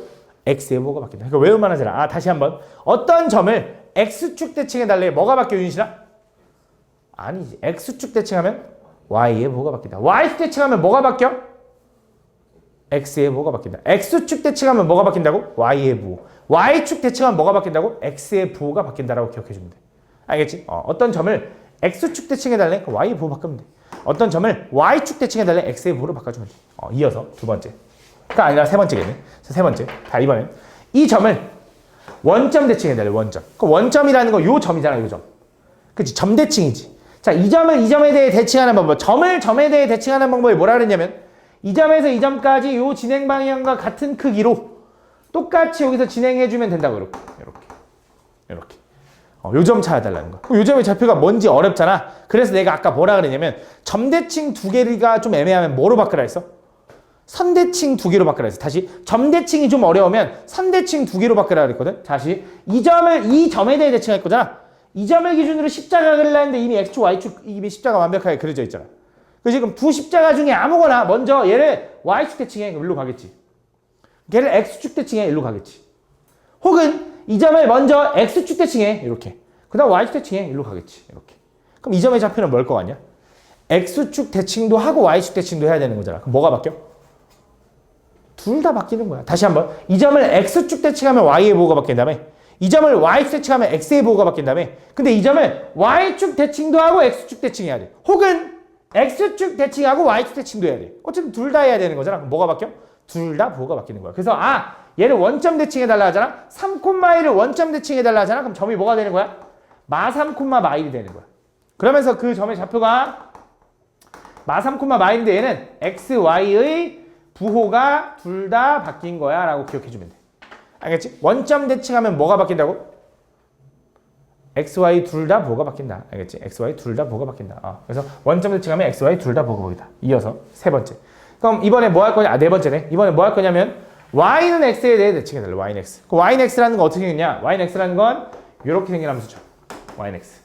X의 부호가 바뀐다. 그러니까 외울만 하잖아. 다시 한번 어떤 점을 X축 대칭해달래. 뭐가 바뀌어 윤신아? 아니지. X축 대칭하면 Y의 부호가 바뀐다. Y축 대칭하면 뭐가 바뀌어? X의 부호가 바뀐다. X축 대칭하면 뭐가 바뀐다고? Y의 부호. Y축 대칭하면 뭐가 바뀐다고? X의 부호가 바뀐다라고 기억해주면 돼. 알겠지? 어떤 점을 X축 대칭해달래? Y의 부호 바꾸면 돼. 어떤 점을 Y축 대칭해달래? X의 부호로 바꿔주면 돼. 이어서 두 번째. 그러니까 아니라 세 번째겠네. 세 번째. 자, 이번엔 이 점을 원점 대칭해달래. 원점. 그 원점이라는 거 요 점이잖아. 요 점. 그치? 점 대칭이지. 자, 이 점을 이 점에 대해 대칭하는 방법. 점을 점에 대해 대칭하는 방법이 뭐라 그랬냐면 이 점에서 이 점까지 요 진행 방향과 같은 크기로 똑같이 여기서 진행해주면 된다고. 이렇게. 요 점 찾아달라는 거. 그럼 요 점의 좌표가 뭔지 어렵잖아. 그래서 내가 아까 뭐라 그랬냐면 점 대칭 두 개가 좀 애매하면 뭐로 바꾸라 했어? 선 대칭 두 개로 바꾸라 했어. 다시 점 대칭이 좀 어려우면 선 대칭 두 개로 바꾸라 그랬거든. 다시 이 점에 대해 대칭할 거잖아. 이 점을 기준으로 십자가 그리려는데 이미 X축, Y축 이미 십자가 완벽하게 그려져 있잖아. 그래서 지금 두 십자가 중에 아무거나 먼저 얘를 Y축 대칭해. 일로 가겠지. 얘를 X축 대칭해. 일로 가겠지. 혹은 이 점을 먼저 X축 대칭해. 이렇게. 그 다음 Y축 대칭해. 일로 가겠지. 이렇게. 그럼 이 점의 좌표는 뭘 거 같냐? X축 대칭도 하고 Y축 대칭도 해야 되는 거잖아. 그럼 뭐가 바뀌어? 둘 다 바뀌는 거야. 다시 한번. 이 점을 X축 대칭하면 Y의 부호가 바뀐 다음에 이 점을 Y축 대칭하면 X의 부호가 바뀐 다음에 근데 이 점을 Y축 대칭도 하고 X축 대칭해야 돼. 혹은 X축 대칭하고 Y축 대칭도 해야 돼. 어쨌든 둘 다 해야 되는 거잖아. 그럼 뭐가 바뀌어? 둘 다 부호가 바뀌는 거야. 그래서 얘를 원점 대칭해달라 하잖아. 3,1을 원점 대칭해달라 하잖아. 그럼 점이 뭐가 되는 거야? 마 3, 마 1이 되는 거야. 그러면서 그 점의 좌표가 마 3, 마 1인데 얘는 X, Y의 부호가 둘 다 바뀐 거야 라고 기억해주면 돼. 알겠지? 원점 대칭하면 뭐가 바뀐다고? X, Y 둘 다 부호가 바뀐다. 알겠지? X, Y 둘 다 부호가 바뀐다. 그래서 원점 대칭하면 X, Y 둘 다 부호가 바뀐다. 이어서 세 번째. 그럼 이번에 뭐 할 거냐? 네 번째네. 이번에 뭐 할 거냐면 Y는 X에 대해 대칭해달래. Y는 X. 그 Y는 X라는 건 어떻게 생겼냐? Y는 X라는 건 이렇게 생긴 함수죠. Y는 X.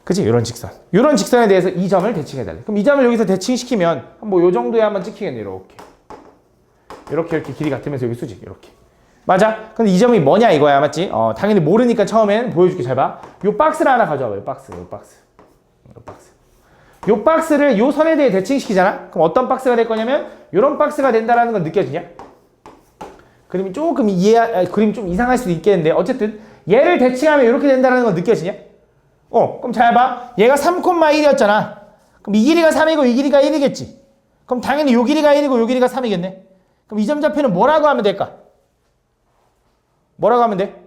그치? 이런 직선. 이런 직선에 대해서 이 점을 대칭해달래. 그럼 이 점을 여기서 대칭시키면 뭐 요 정도에 한번 찍히겠네. 이렇게 길이 같으면서 여기 수직. 이렇게. 맞아? 근데 이 점이 뭐냐 이거야, 맞지? 당연히 모르니까 처음엔 보여줄게. 잘 봐. 요 박스를 하나 가져와봐. 요 박스. 요 박스를 요 선에 대해 대칭시키잖아? 그럼 어떤 박스가 될 거냐면 요런 박스가 된다라는 건 느껴지냐? 그림이 조금 그림이 좀 이상할 수도 있겠는데 어쨌든 얘를 대칭하면 이렇게 된다는 건 느껴지냐? 그럼 잘 봐. 얘가 3,1이었잖아. 그럼 이 길이가 3이고 이 길이가 1이겠지. 그럼 당연히 요 길이가 1이고 요 길이가 3이겠네. 그럼 이 점 좌표는 뭐라고 하면 될까? 뭐라고 하면 돼?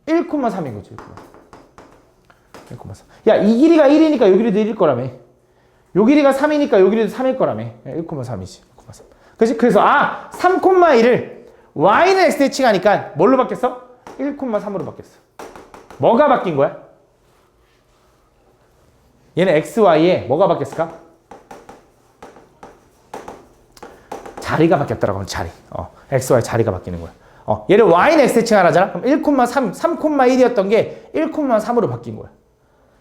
1,3인 거지. 1,3. 야, 이 길이가 1이니까 요 길이도 1일 거라며. 요 길이가 3이니까 요 길이도 3일 거라며. 1,3이지. 1,3. 그치? 그래서 3,1을 y는 x 대칭하니까 뭘로 바뀌었어? 1,3으로 바뀌었어. 뭐가 바뀐 거야? 얘는 xy에 뭐가 바뀌었을까? 자리가 바뀌었더라고. 자리. xy 자리가 바뀌는 거야. 얘를 y는 x 대칭하라잖아. 그럼 3,1이었던 게 1,3으로 바뀐 거야.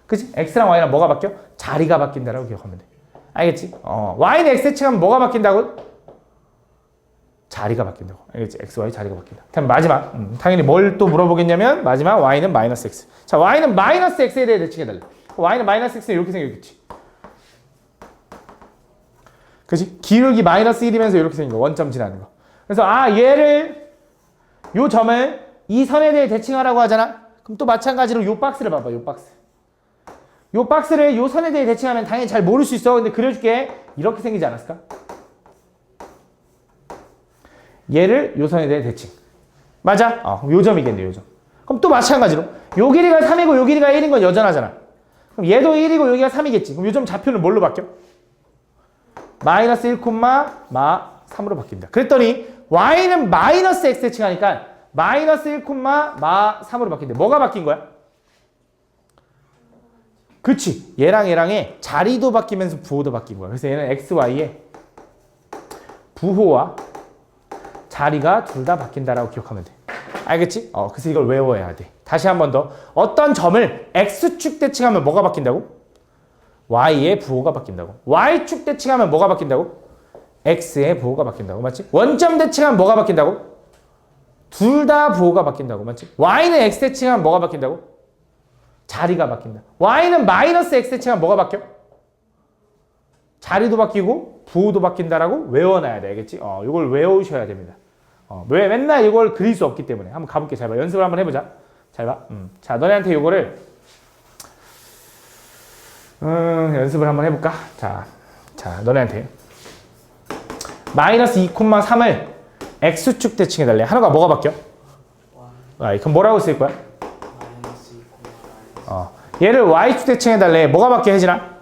그치? x랑 y랑 뭐가 바뀌어? 자리가 바뀐다라고 기억하면 돼. 알겠지? y는 x 대칭하면 뭐가 바뀐다고? 자리가 바뀐다고. 알겠지? x, y 자리가 바뀐다. 그럼 마지막. 당연히 뭘 또 물어보겠냐면 마지막 y는 마이너스 x. 자, y는 마이너스 x에 대해 대칭해달래. y는 마이너스 x는 이렇게 생겼겠지. 그치? 기울기 마이너스 1이면서 이렇게 생긴 거. 원점 지나는 거. 그래서 얘를 요 점을 이 선에 대해 대칭하라고 하잖아. 그럼 또 마찬가지로 요 박스를 봐봐. 요 박스. 요 박스를 요 선에 대해 대칭하면 당연히 잘 모를 수 있어. 근데 그려줄게. 이렇게 생기지 않았을까? 얘를 요 선에 대해 대칭. 맞아? 요 점이겠네, 요 점. 그럼 또 마찬가지로 요 길이가 3이고 요 길이가 1인 건 여전하잖아. 그럼 얘도 1이고 여기가 3이겠지. 그럼 요 점 좌표는 뭘로 바뀌어? 마이너스 1,3으로 바뀐다. 그랬더니 y는 마이너스 x 대칭하니까 마이너스 1,3으로 바뀐대. 뭐가 바뀐 거야? 그치. 얘랑 얘랑의 자리도 바뀌면서 부호도 바뀐 거야. 그래서 얘는 x, y의 부호와 자리가 둘 다 바뀐다라고 기억하면 돼. 알겠지? 그래서 이걸 외워야 돼. 다시 한 번 더. 어떤 점을 x축 대칭하면 뭐가 바뀐다고? y의 부호가 바뀐다고. y축 대칭하면 뭐가 바뀐다고? x의 부호가 바뀐다고. 맞지? 원점 대칭하면 뭐가 바뀐다고? 둘 다 부호가 바뀐다고. 맞지? y는 x 대칭하면 뭐가 바뀐다고? 자리가 바뀐다. y는 마이너스 x 대칭하면 뭐가 바뀌어? 자리도 바뀌고 부호도 바뀐다라고 외워놔야 돼. 알겠지? 이걸 외우셔야 됩니다. 왜 맨날 이걸 그릴 수 없기 때문에. 한번 가볼게. 잘 봐. 연습을 한번 해보자. 잘 봐. 자, 너네한테 이거를 연습을 한번 해볼까? 자, 너네한테 마이너스 2,3을 x축 대칭해달래. 하나가 뭐가 바뀌어? 그럼 뭐라고 쓸 거야? 얘를 y축 대칭해달래. 뭐가 바뀌어, 혜진아?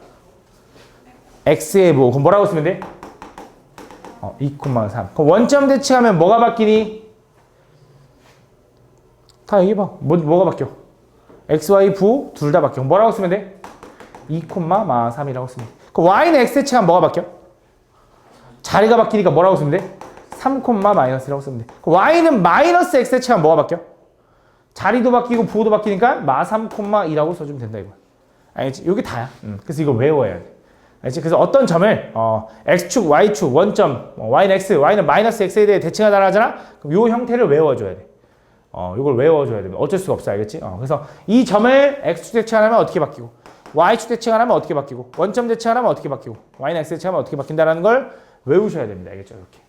x의 부호. 그럼 뭐라고 쓰면 돼? 2,3. 그럼 원점 대칭하면 뭐가 바뀌니? 다 얘기해봐. 뭐가 바뀌어? x, y 부호 둘 다 바뀌어. 뭐라고 쓰면 돼? 2,3이라고 쓰면 돼. 그럼 y는 x 대칭하면 뭐가 바뀌어? 자리가 바뀌니까 뭐라고 쓰면 돼? 3,-1이라고 쓰면 돼. 그럼 y는 마이너스 x 대칭하면 뭐가 바뀌어? 자리도 바뀌고 부호도 바뀌니까 -3,2라고 써주면 된다 이거야. 알겠지? 이게 다야. 그래서 이걸 외워야 돼. 알겠지? 그래서 어떤 점을 x축, y축, 원점, y는 x, y는 마이너스 x에 대해 대칭하다 하잖아? 그럼 이 형태를 외워줘야 돼. 이걸 외워줘야 됩니다. 어쩔 수가 없어. 알겠지? 그래서 이 점을 x축 대칭하면 어떻게 바뀌고, y축 대칭하면 어떻게 바뀌고, 원점 대칭하면 어떻게 바뀌고, y는 x 대칭하면 어떻게 바뀐다라는 걸 외우셔야 됩니다. 알겠죠? 이렇게.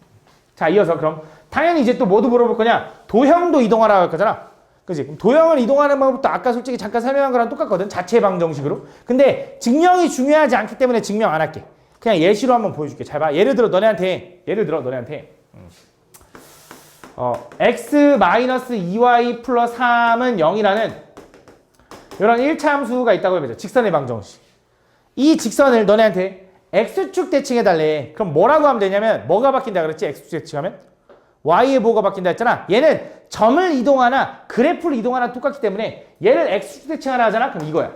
자, 이어서 그럼 당연히 이제 또 뭐도 물어볼 거냐? 도형도 이동하라고 할 거잖아. 그치? 도형을 이동하는 방법도 아까 솔직히 잠깐 설명한 거랑 똑같거든. 자체 방정식으로. 근데 증명이 중요하지 않기 때문에 증명 안 할게. 그냥 예시로 한번 보여줄게. 잘 봐. 예를 들어 너네한테 x-2y 플러스 3은 0이라는 이런 1차 함수가 있다고 해보자. 직선의 방정식. 이 직선을 너네한테 x축 대칭해달래. 그럼 뭐라고 하면 되냐면 뭐가 바뀐다 그랬지? x축 대칭하면? y의 부호가 바뀐다 했잖아. 얘는 점을 이동하나 그래프를 이동하나 똑같기 때문에 얘를 x축 대칭하라 하잖아. 그럼 이거야.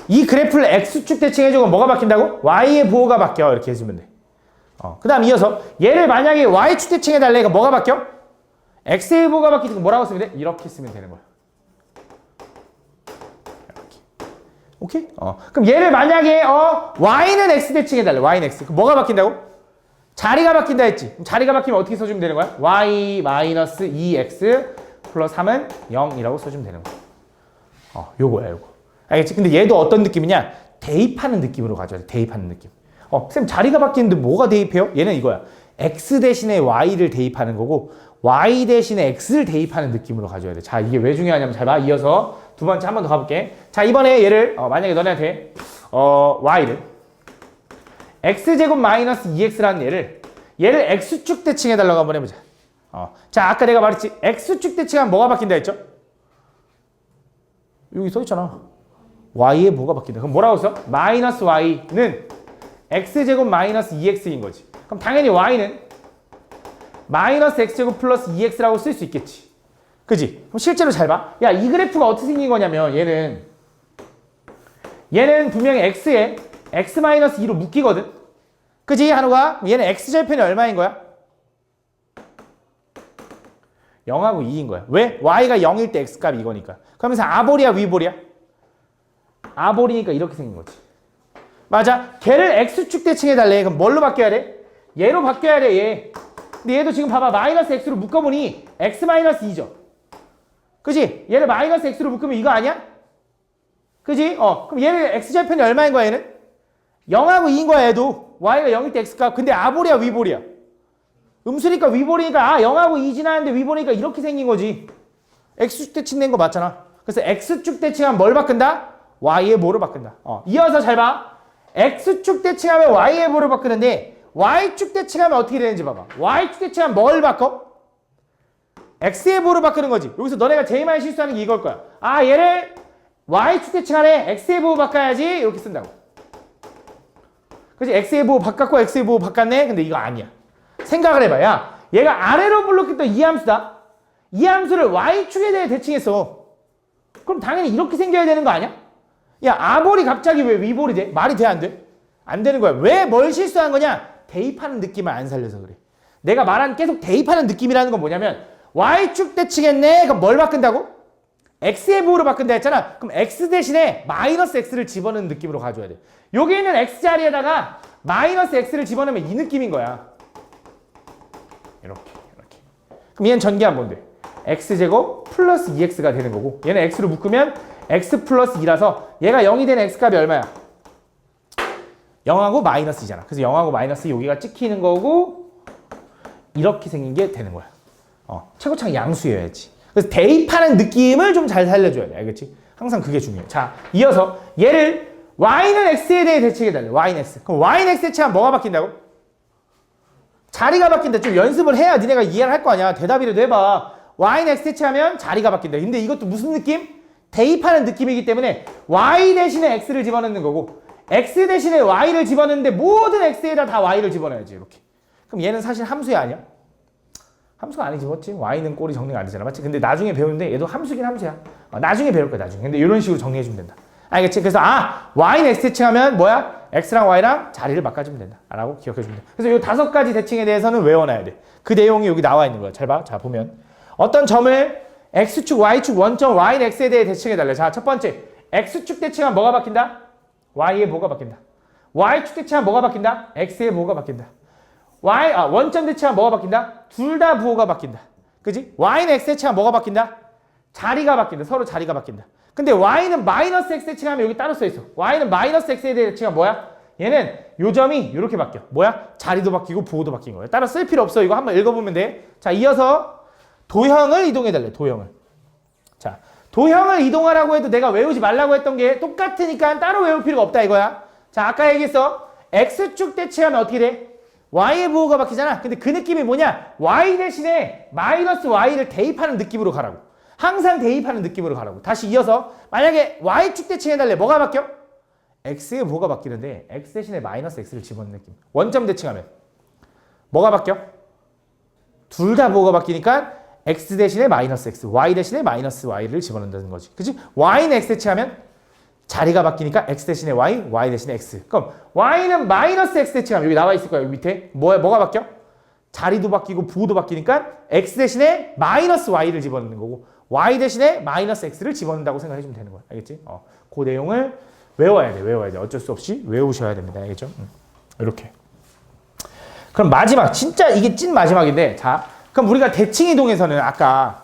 이 그래프를 x축 대칭해주고 뭐가 바뀐다고? y의 부호가 바뀌어. 이렇게 해주면 돼. 그 다음 이어서 얘를 만약에 y축 대칭해달래. 그럼 뭐가 바뀌어? x의 부호가 바뀌니까 뭐라고 쓰면 돼? 이렇게 쓰면 되는 거야. 오케이? 그럼 얘를 만약에 y는 x 대칭해달래. y는 x. 그럼 뭐가 바뀐다고? 자리가 바뀐다 했지. 그럼 자리가 바뀌면 어떻게 써주면 되는 거야? y 마이너스 2x 플러스 3은 0이라고 써주면 되는 거야. 요거야, 요거. 알겠지? 근데 얘도 어떤 느낌이냐? 대입하는 느낌으로 가져야 돼. 대입하는 느낌. 쌤 자리가 바뀌는데 뭐가 대입해요? 얘는 이거야. x 대신에 y를 대입하는 거고 y 대신에 x를 대입하는 느낌으로 가져야 돼. 자, 이게 왜 중요하냐면 잘 봐. 이어서 두 번째 한 번 더 가볼게. 자, 이번에 얘를 만약에 너네한테 y를 x제곱 마이너스 2x라는 얘를 x축 대칭해달라고 한번 해보자. 자, 아까 내가 말했지. x축 대칭하면 뭐가 바뀐다 했죠? 여기 써있잖아. y에 뭐가 바뀐다. 그럼 뭐라고 써? 마이너스 y는 x제곱 마이너스 2x인 거지. 그럼 당연히 y는 마이너스 x제곱 플러스 2x라고 쓸 수 있겠지. 그지? 그럼 실제로 잘 봐. 야, 이 그래프가 어떻게 생긴 거냐면 얘는 분명히 x에 x 마이너스 2로 묶이거든. 그지? 한우가? 얘는 x절편이 얼마인 거야? 0하고 2인 거야. 왜? y가 0일 때 x값이 이거니까. 그러면서 아볼이야, 위볼이야? 아볼이니까 이렇게 생긴 거지. 맞아. 걔를 x축 대칭해달래. 그럼 뭘로 바뀌어야 돼? 얘로 바뀌어야 돼, 얘. 근데 얘도 지금 봐봐. 마이너스 x로 묶어보니 x 마이너스 2죠. 그지? 얘를 마이너스 x로 묶으면 이거 아니야? 그지? 그럼 얘는 x절편이 얼마인 거야, 얘는? 0하고 2인 거야, 얘도. y가 0일 때 x값. 근데 아볼이야, 위볼이야? 음수니까 위볼이니까 0하고 2 지나는데 위볼이니까 이렇게 생긴 거지. x축 대칭 된 거 맞잖아. 그래서 x축 대칭하면 뭘 바꾼다? y의 뭐로 바꾼다. 이어서 잘 봐. x축 대칭하면 y의 뭐로 바꾸는데 y축 대칭하면 어떻게 되는지 봐봐. y축 대칭하면 뭘 바꿔? x의 뭐로 바꾸는 거지. 여기서 너네가 제일 많이 실수하는 게 이걸 거야. 얘를 y축 대칭하네. x의 보호 바꿔야지. 이렇게 쓴다고. 그치? x의 보호 바꿨고 x의 보호 바꿨네. 근데 이거 아니야. 생각을 해봐. 야, 얘가 아래로 불렀던 이 함수다. 이 함수를 y축에 대해 대칭했어. 그럼 당연히 이렇게 생겨야 되는 거 아니야? 야, 아볼이 갑자기 왜 위볼이 돼? 말이 돼, 안 돼? 안 되는 거야. 왜 뭘 실수한 거냐? 대입하는 느낌을 안 살려서 그래. 내가 말한 계속 대입하는 느낌이라는 건 뭐냐면 y축 대칭했네. 그럼 뭘 바꾼다고? x의 부호로 바꾼다 했잖아. 그럼 x 대신에 마이너스 x를 집어넣는 느낌으로 가져야 돼. 여기 있는 x 자리에다가 마이너스 x를 집어넣으면 이 느낌인 거야. 이렇게. 그럼 얘는 전개하면 뭔데? x제곱 플러스 2x가 되는 거고 얘는 x로 묶으면 x 플러스 2라서 얘가 0이 되는 x값이 얼마야? 0하고 마이너스 2잖아. 그래서 0하고 마이너스 여기가 찍히는 거고 이렇게 생긴 게 되는 거야. 최고창 양수여야지. 그래서 대입하는 느낌을 좀 잘 살려줘야 돼. 알겠지? 항상 그게 중요해. 자, 이어서 얘를 y는 x에 대해 대칭해달래. y는 x. 그럼 y는 x 대칭하면 뭐가 바뀐다고? 자리가 바뀐다. 좀 연습을 해야 니네가 이해를 할 거 아니야. 대답이라도 해봐. y는 x 대칭하면 자리가 바뀐다. 근데 이것도 무슨 느낌? 대입하는 느낌이기 때문에 y 대신에 x를 집어넣는 거고 x 대신에 y를 집어넣는데 모든 x에다 다 y를 집어넣어야지. 이렇게. 그럼 얘는 사실 함수야 아니야? 함수가 아니지 맞지? y는 꼴이 정리가 안 되잖아 맞지? 근데 나중에 배우는데 얘도 함수긴 함수야. 나중에 배울 거야 나중에. 근데 이런 식으로 정리해주면 된다. 알겠지? 그래서 y는 x 대칭하면 뭐야? x랑 y랑 자리를 바꿔주면 된다 라고 기억해주면 돼. 그래서 이 5가지 대칭에 대해서는 외워놔야 돼. 그 내용이 여기 나와 있는 거야. 잘 봐. 자 보면 어떤 점을 x축, y축, 원점, y는 x에 대해 대칭해달래. 자, 첫 번째 x축 대칭하면 뭐가 바뀐다? y의 뭐가 바뀐다? y축 대칭하면 뭐가 바뀐다? x의 뭐가 바뀐다? 원점 대칭하면 뭐가 바뀐다? 둘 다 부호가 바뀐다. 그지? y는 x 대칭하면 뭐가 바뀐다? 자리가 바뀐다. 서로 자리가 바뀐다. 근데 y는 마이너스 x 대칭하면 여기 따로 써있어. y는 마이너스 x에 대해 대칭하면 뭐야? 얘는 요 점이 이렇게 바뀌어. 뭐야? 자리도 바뀌고 부호도 바뀐 거야. 따로 쓸 필요 없어. 이거 한번 읽어보면 돼. 자, 이어서 도형을 이동해달래. 도형을. 자, 도형을 이동하라고 해도 내가 외우지 말라고 했던 게 똑같으니까 따로 외울 필요가 없다 이거야. 자, 아까 얘기했어. x축 대칭하면 어떻게 돼? y의 부호가 바뀌잖아. 근데 그 느낌이 뭐냐? y 대신에 마이너스 y를 대입하는 느낌으로 가라고. 항상 대입하는 느낌으로 가라고. 다시 이어서 만약에 y축 대칭해달래. 뭐가 바뀌어? x의 부호가 바뀌는데 x 대신에 마이너스 x를 집어넣는 느낌. 원점 대칭하면 뭐가 바뀌어? 둘 다 부호가 바뀌니까 x 대신에 마이너스 x, y 대신에 마이너스 y를 집어넣는다는 거지. 그치? y는 x 대칭하면 자리가 바뀌니까 x 대신에 y, y 대신에 x. 그럼 y는 마이너스 x 대칭하면 여기 나와 있을 거야. 여기 밑에. 뭐가 바뀌어? 자리도 바뀌고 부호도 바뀌니까 x 대신에 마이너스 y를 집어넣는 거고 y 대신에 마이너스 x를 집어넣는다고 생각해주면 되는 거야. 알겠지? 그 내용을 외워야 돼. 어쩔 수 없이 외우셔야 됩니다. 알겠죠? 이렇게. 그럼 마지막, 진짜 이게 찐 마지막인데, 자, 그럼 우리가 대칭 이동에서는 아까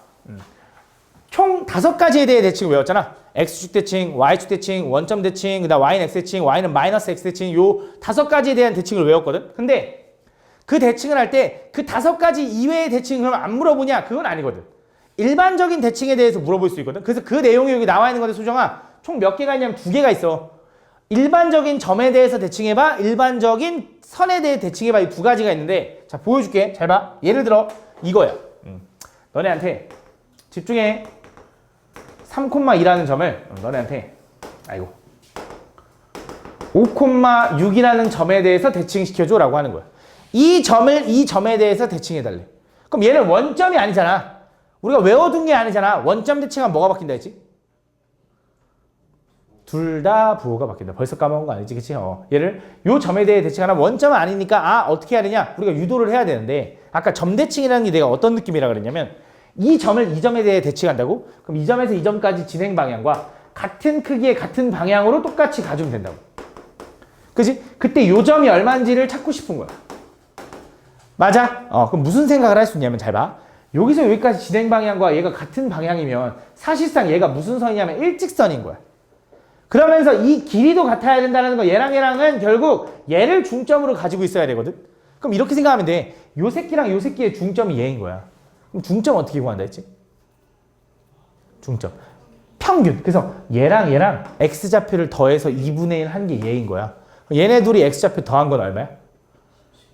총 5가지에 대해 대칭을 외웠잖아. x축 대칭, y축 대칭, 원점 대칭, 그다음 y는 x 대칭, y는 마이너스 x 대칭, 요 5가지에 대한 대칭을 외웠거든. 근데 그 대칭을 할 때 그 5가지 이외의 대칭을 그럼 안 물어보냐? 그건 아니거든. 일반적인 대칭에 대해서 물어볼 수 있거든. 그래서 그 내용이 여기 나와 있는 건데, 소정아, 총 몇 개가 있냐면 2개가 있어. 일반적인 점에 대해서 대칭해봐, 일반적인 선에 대해 대칭해봐. 이 2가지가 있는데, 자, 보여줄게. 잘 봐. 예를 들어 이거야. 너네한테 집중해. 3,2라는 점을 너네한테 5,6이라는 점에 대해서 대칭시켜줘 라고 하는 거야. 이 점을 이 점에 대해서 대칭해달래. 그럼 얘는 원점이 아니잖아. 우리가 외워둔 게 아니잖아. 원점 대칭하면 뭐가 바뀐다 했지? 둘 다 부호가 바뀐다. 벌써 까먹은 거 아니지, 그치? 얘를 요 점에 대해 대칭하면 원점은 아니니까 어떻게 해야 되냐? 우리가 유도를 해야 되는데, 아까 점 대칭이라는 게 내가 어떤 느낌이라 그랬냐면, 이 점을 이 점에 대해 대칭한다고? 그럼 이 점에서 이 점까지 진행 방향과 같은 크기의 같은 방향으로 똑같이 가주면 된다고. 그치? 그때 요 점이 얼마인지를 찾고 싶은 거야. 맞아? 그럼 무슨 생각을 할 수 있냐면, 잘 봐. 여기서 여기까지 진행 방향과 얘가 같은 방향이면 사실상 얘가 무슨 선이냐면 일직선인 거야. 그러면서 이 길이도 같아야 된다는 거, 얘랑은 결국 얘를 중점으로 가지고 있어야 되거든. 그럼 이렇게 생각하면 돼. 요 새끼랑 요 새끼의 중점이 얘인 거야. 그럼 중점 어떻게 구한다 했지? 중점. 평균. 그래서 얘랑 x좌표를 더해서 2분의 1 한 게 얘인 거야. 얘네 둘이 x좌표 더한 건 얼마야?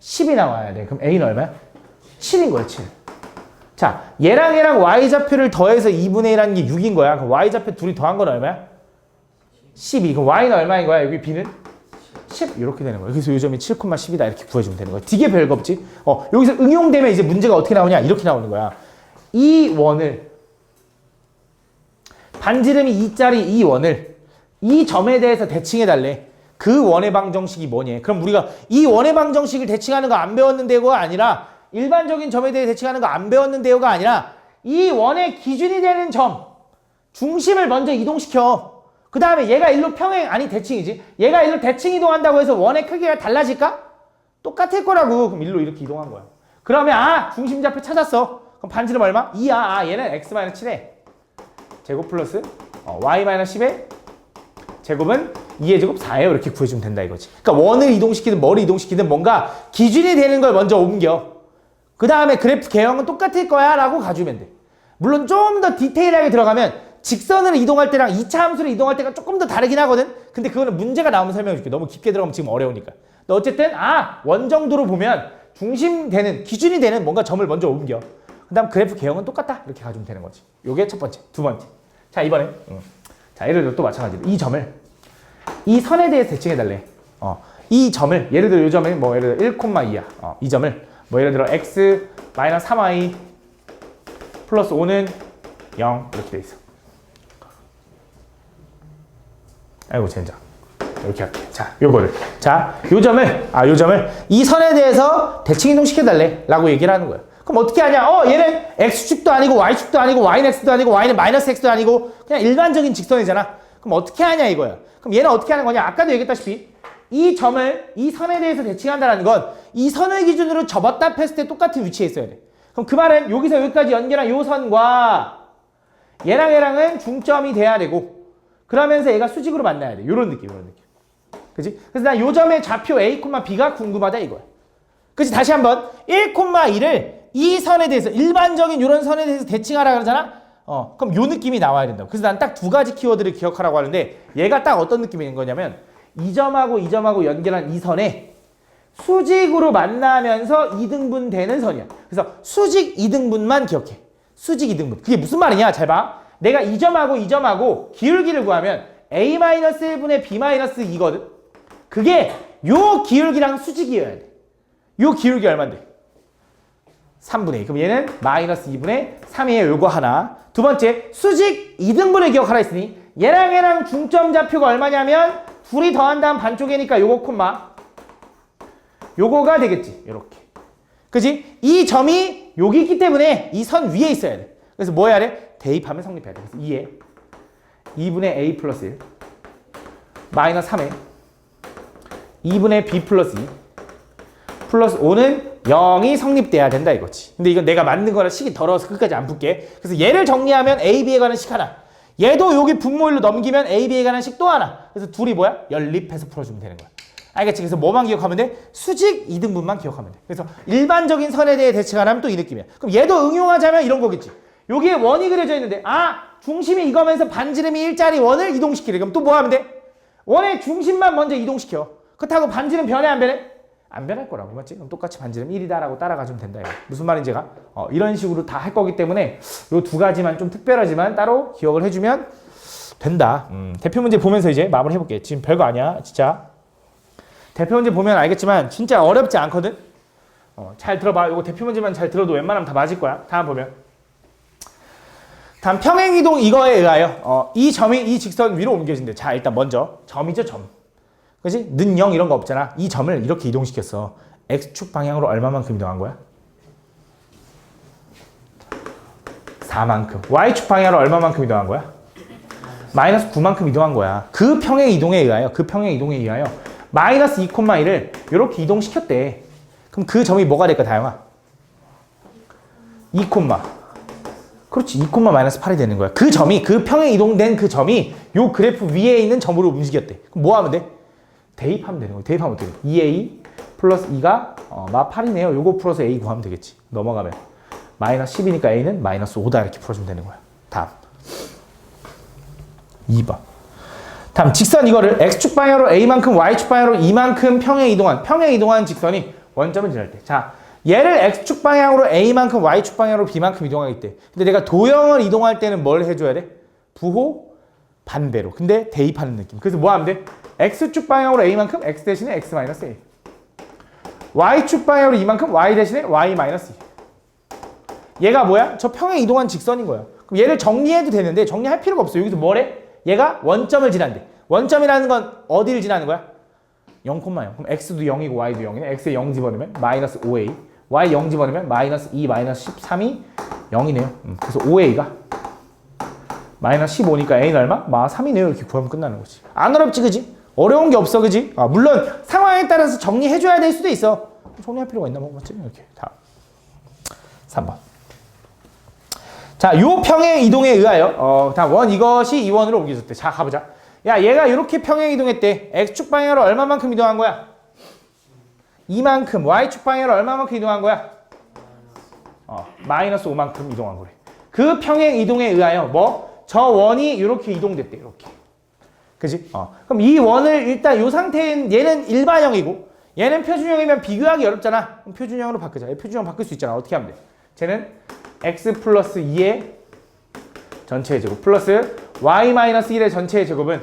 10이 나와야 돼. 그럼 a는 얼마야? 7인 거야, 7. 자, 얘랑 y좌표를 더해서 2분의 1 한 게 6인 거야. 그럼 y좌표 둘이 더한 건 얼마야? 12. 그럼 y는 얼마인 거야? 여기 b는? 10. 이렇게 되는 거야. 그래서 요 점이 7,10이다. 이렇게 구해주면 되는 거야. 되게 별거 없지? 여기서 응용되면 이제 문제가 어떻게 나오냐? 이렇게 나오는 거야. 이 원을, 반지름이 2짜리 이 원을 이 점에 대해서 대칭해달래. 그 원의 방정식이 뭐니? 그럼 우리가 이 원의 방정식을 대칭하는 거 안 배웠는데요가 아니라, 일반적인 점에 대해 대칭하는 거 안 배웠는데요가 아니라, 이 원의 기준이 되는 점, 중심을 먼저 이동시켜. 그 다음에 얘가 일로 대칭이지. 얘가 일로 대칭 이동한다고 해서 원의 크기가 달라질까? 똑같을 거라고. 그럼 일로 이렇게 이동한 거야. 그러면 중심좌표 찾았어. 그럼 반지름 얼마? 2야. 얘는 x-7에 제곱 플러스 y-10에 제곱은 2의 제곱 4예요. 이렇게 구해주면 된다 이거지. 그러니까 원을 이동시키든 뭐를 이동시키든 뭔가 기준이 되는 걸 먼저 옮겨. 그 다음에 그래프 개형은 똑같을 거야 라고 가주면 돼. 물론 좀 더 디테일하게 들어가면 직선으로 이동할 때랑 2차 함수로 이동할 때가 조금 더 다르긴 하거든. 근데 그거는 문제가 나오면 설명해 줄게. 너무 깊게 들어가면 지금 어려우니까. 근데 어쨌든 원 정도로 보면 중심 되는, 기준이 되는 뭔가 점을 먼저 옮겨. 그 다음 그래프 개형은 똑같다. 이렇게 가주면 되는 거지. 요게 첫 번째. 두 번째. 자, 이번에 자, 예를 들어 또 마찬가지로 이 점을 이 선에 대해서 대칭해달래. 이 점을, 예를 들어 이 점을 예를 들어 1,2야. 이 점을 예를 들어 x 3y 플러스 5는 0 이렇게 돼 있어. 아이고 젠장. 이렇게 할게. 자, 요거를. 자, 요 점을 이 선에 대해서 대칭 이동시켜달래 라고 얘기를 하는 거야. 그럼 어떻게 하냐? 얘는 x축도 아니고 y축도 아니고 y는 x도 아니고 y는 마이너스 x도 아니고 그냥 일반적인 직선이잖아. 그럼 어떻게 하냐 이거야. 그럼 얘는 어떻게 하는 거냐? 아까도 얘기했다시피 이 점을 이 선에 대해서 대칭한다는 건 이 선을 기준으로 접었다 폈을 때 똑같은 위치에 있어야 돼. 그럼 그 말은 여기서 여기까지 연결한 요 선과 얘랑은 중점이 돼야 되고, 그러면서 얘가 수직으로 만나야 돼. 요런 느낌. 그치? 그래서 난 요 점의 좌표 A, B가 궁금하다 이거야. 그치? 다시 한번 1,2를 이 선에 대해서, 일반적인 요런 선에 대해서 대칭하라 그러잖아? 그럼 요 느낌이 나와야 된다고. 그래서 난 딱 2가지 키워드를 기억하라고 하는데, 얘가 딱 어떤 느낌인 거냐면, 이 점하고 이 점하고 연결한 이 선에 수직으로 만나면서 2등분 되는 선이야. 그래서 수직 2등분만 기억해. 수직 2등분. 그게 무슨 말이냐? 잘 봐. 내가 이 점하고 이 점하고 기울기를 구하면 a-1분의 b-2거든. 그게 요 기울기랑 수직이어야 돼. 요 기울기 얼만데? 3분의 2. 그럼 얘는 마이너스 2분의 3이에요. 요거 하나. 두 번째, 수직 2등분을 기억하라 했으니 얘랑 중점 좌표가 얼마냐면 둘이 더한 다음 반쪽이니까 요거 콤마 요거가 되겠지. 요렇게. 그지? 이 점이 여기 있기 때문에 이 선 위에 있어야 돼. 그래서 뭐 해야 돼? 대입하면 성립해야 돼. 그래서 2에 2분의 a 플러스 1 마이너스 3에 2분의 b 플러스 2 플러스 5는 0이 성립돼야 된다 이거지. 근데 이건 내가 만든 거라 식이 더러워서 끝까지 안 풀게. 그래서 얘를 정리하면 A, B에 관한 식 하나. 얘도 여기 분모일로 넘기면 A, B에 관한 식 또 하나. 그래서 둘이 뭐야? 연립해서 풀어주면 되는 거야. 알겠지? 그래서 뭐만 기억하면 돼? 수직 이등분만 기억하면 돼. 그래서 일반적인 선에 대해 대칭하라면 또 이 느낌이야. 그럼 얘도 응용하자면 이런 거겠지. 여기에 원이 그려져 있는데 중심이 이거면서 반지름이 일자리 원을 이동시키래. 그럼 또 뭐 하면 돼? 원의 중심만 먼저 이동시켜. 그렇다고 반지름 변해 안 변해? 안 변할 거라고, 맞지? 그럼 똑같이 반지름 1이다라고 따라가주면 된다. 이거. 무슨 말인지가 이런 식으로 다 할 거기 때문에 요 두 가지만 좀 특별하지만 따로 기억을 해주면 된다. 대표 문제 보면서 이제 마무리 해볼게. 지금 별거 아니야, 진짜. 대표 문제 보면 알겠지만 진짜 어렵지 않거든. 잘 들어봐. 이거 대표 문제만 잘 들어도 웬만하면 다 맞을 거야. 다음 보면. 다음 평행이동 이거에 의하여 이 점이 이 직선 위로 옮겨진대. 자, 일단 먼저 점이죠, 점. 그지? 는 0 이런 거 없잖아. 이 점을 이렇게 이동시켰어. X축 방향으로 얼마만큼 이동한 거야? 4만큼. Y축 방향으로 얼마만큼 이동한 거야? 마이너스 9만큼 이동한 거야. 그 평행 이동에 의하여 마이너스 2,1을 이렇게 이동시켰대. 그럼 그 점이 뭐가 될까, 다영아? 2, 그렇지. 2, 마이너스 8이 되는 거야. 그 점이, 그 평행 이동된 그 점이 요 그래프 위에 있는 점으로 움직였대. 그럼 뭐 하면 돼? 대입하면 되는 거야. 대입하면 어떻게 돼? 2a 플러스 2가 마 8이네요. 요거 풀어서 a 구하면 되겠지. 넘어가면 마이너스 10이니까 a는 마이너스 5다 이렇게 풀어주면 되는 거야. 다음 2번. 다음 직선 이거를 x축 방향으로 a만큼 y축 방향으로 이만큼 평행 이동한 직선이 원점을 지날 때. 자, 얘를 x축 방향으로 a만큼 y축 방향으로 b만큼 이동하겠대. 근데 내가 도형을 이동할 때는 뭘 해줘야 돼? 부호 반대로. 근데 대입하는 느낌. 그래서 뭐 하면 돼? x축 방향으로 a만큼 x 대신에 x 마이너스 a. y축 방향으로 이만큼 y 대신에 y 마이너스 2. 얘가 뭐야? 저 평행 이동한 직선인 거야. 그럼 얘를 정리해도 되는데 정리할 필요가 없어. 여기서 뭐래? 얘가 원점을 지난대. 원점이라는 건 어디를 지나는 거야? 0,0. 그럼 x도 0이고 y도 0이네. x에 0 집어넣으면 마이너스 5a. y 0 집어넣으면 마이너스 2, 마이너스 13이 0이네요. 그래서 5a가 마이너스 15니까 a는 얼마? 마 3이네요. 이렇게 구하면 끝나는 거지. 안 어렵지, 그지? 어려운 게 없어, 그지? 물론 상황에 따라서 정리해줘야 될 수도 있어. 정리할 필요가 있나? 뭐, 맞지? 이렇게. 다음 3번. 자, 요 평행 이동에 의하여 다음 원 이것이 이 원으로 옮겨졌대. 자, 가보자. 야, 얘가 이렇게 평행 이동했대. x축 방향으로 얼마만큼 이동한 거야? 이만큼. y축 방향으로 얼마만큼 이동한 거야? 마이너스 5만큼 이동한 거래. 그 평행 이동에 의하여 저 원이 이렇게 이동됐대. 이렇게. 그지? 그럼 이 원을 일단 이 상태인 얘는 일반형이고 얘는 표준형이면 비교하기 어렵잖아. 그럼 표준형으로 바꾸자. 표준형 바꿀 수 있잖아. 어떻게 하면 돼? 쟤는 x 플러스 2의 전체의 제곱 플러스 y 마이너스 1의 전체의 제곱은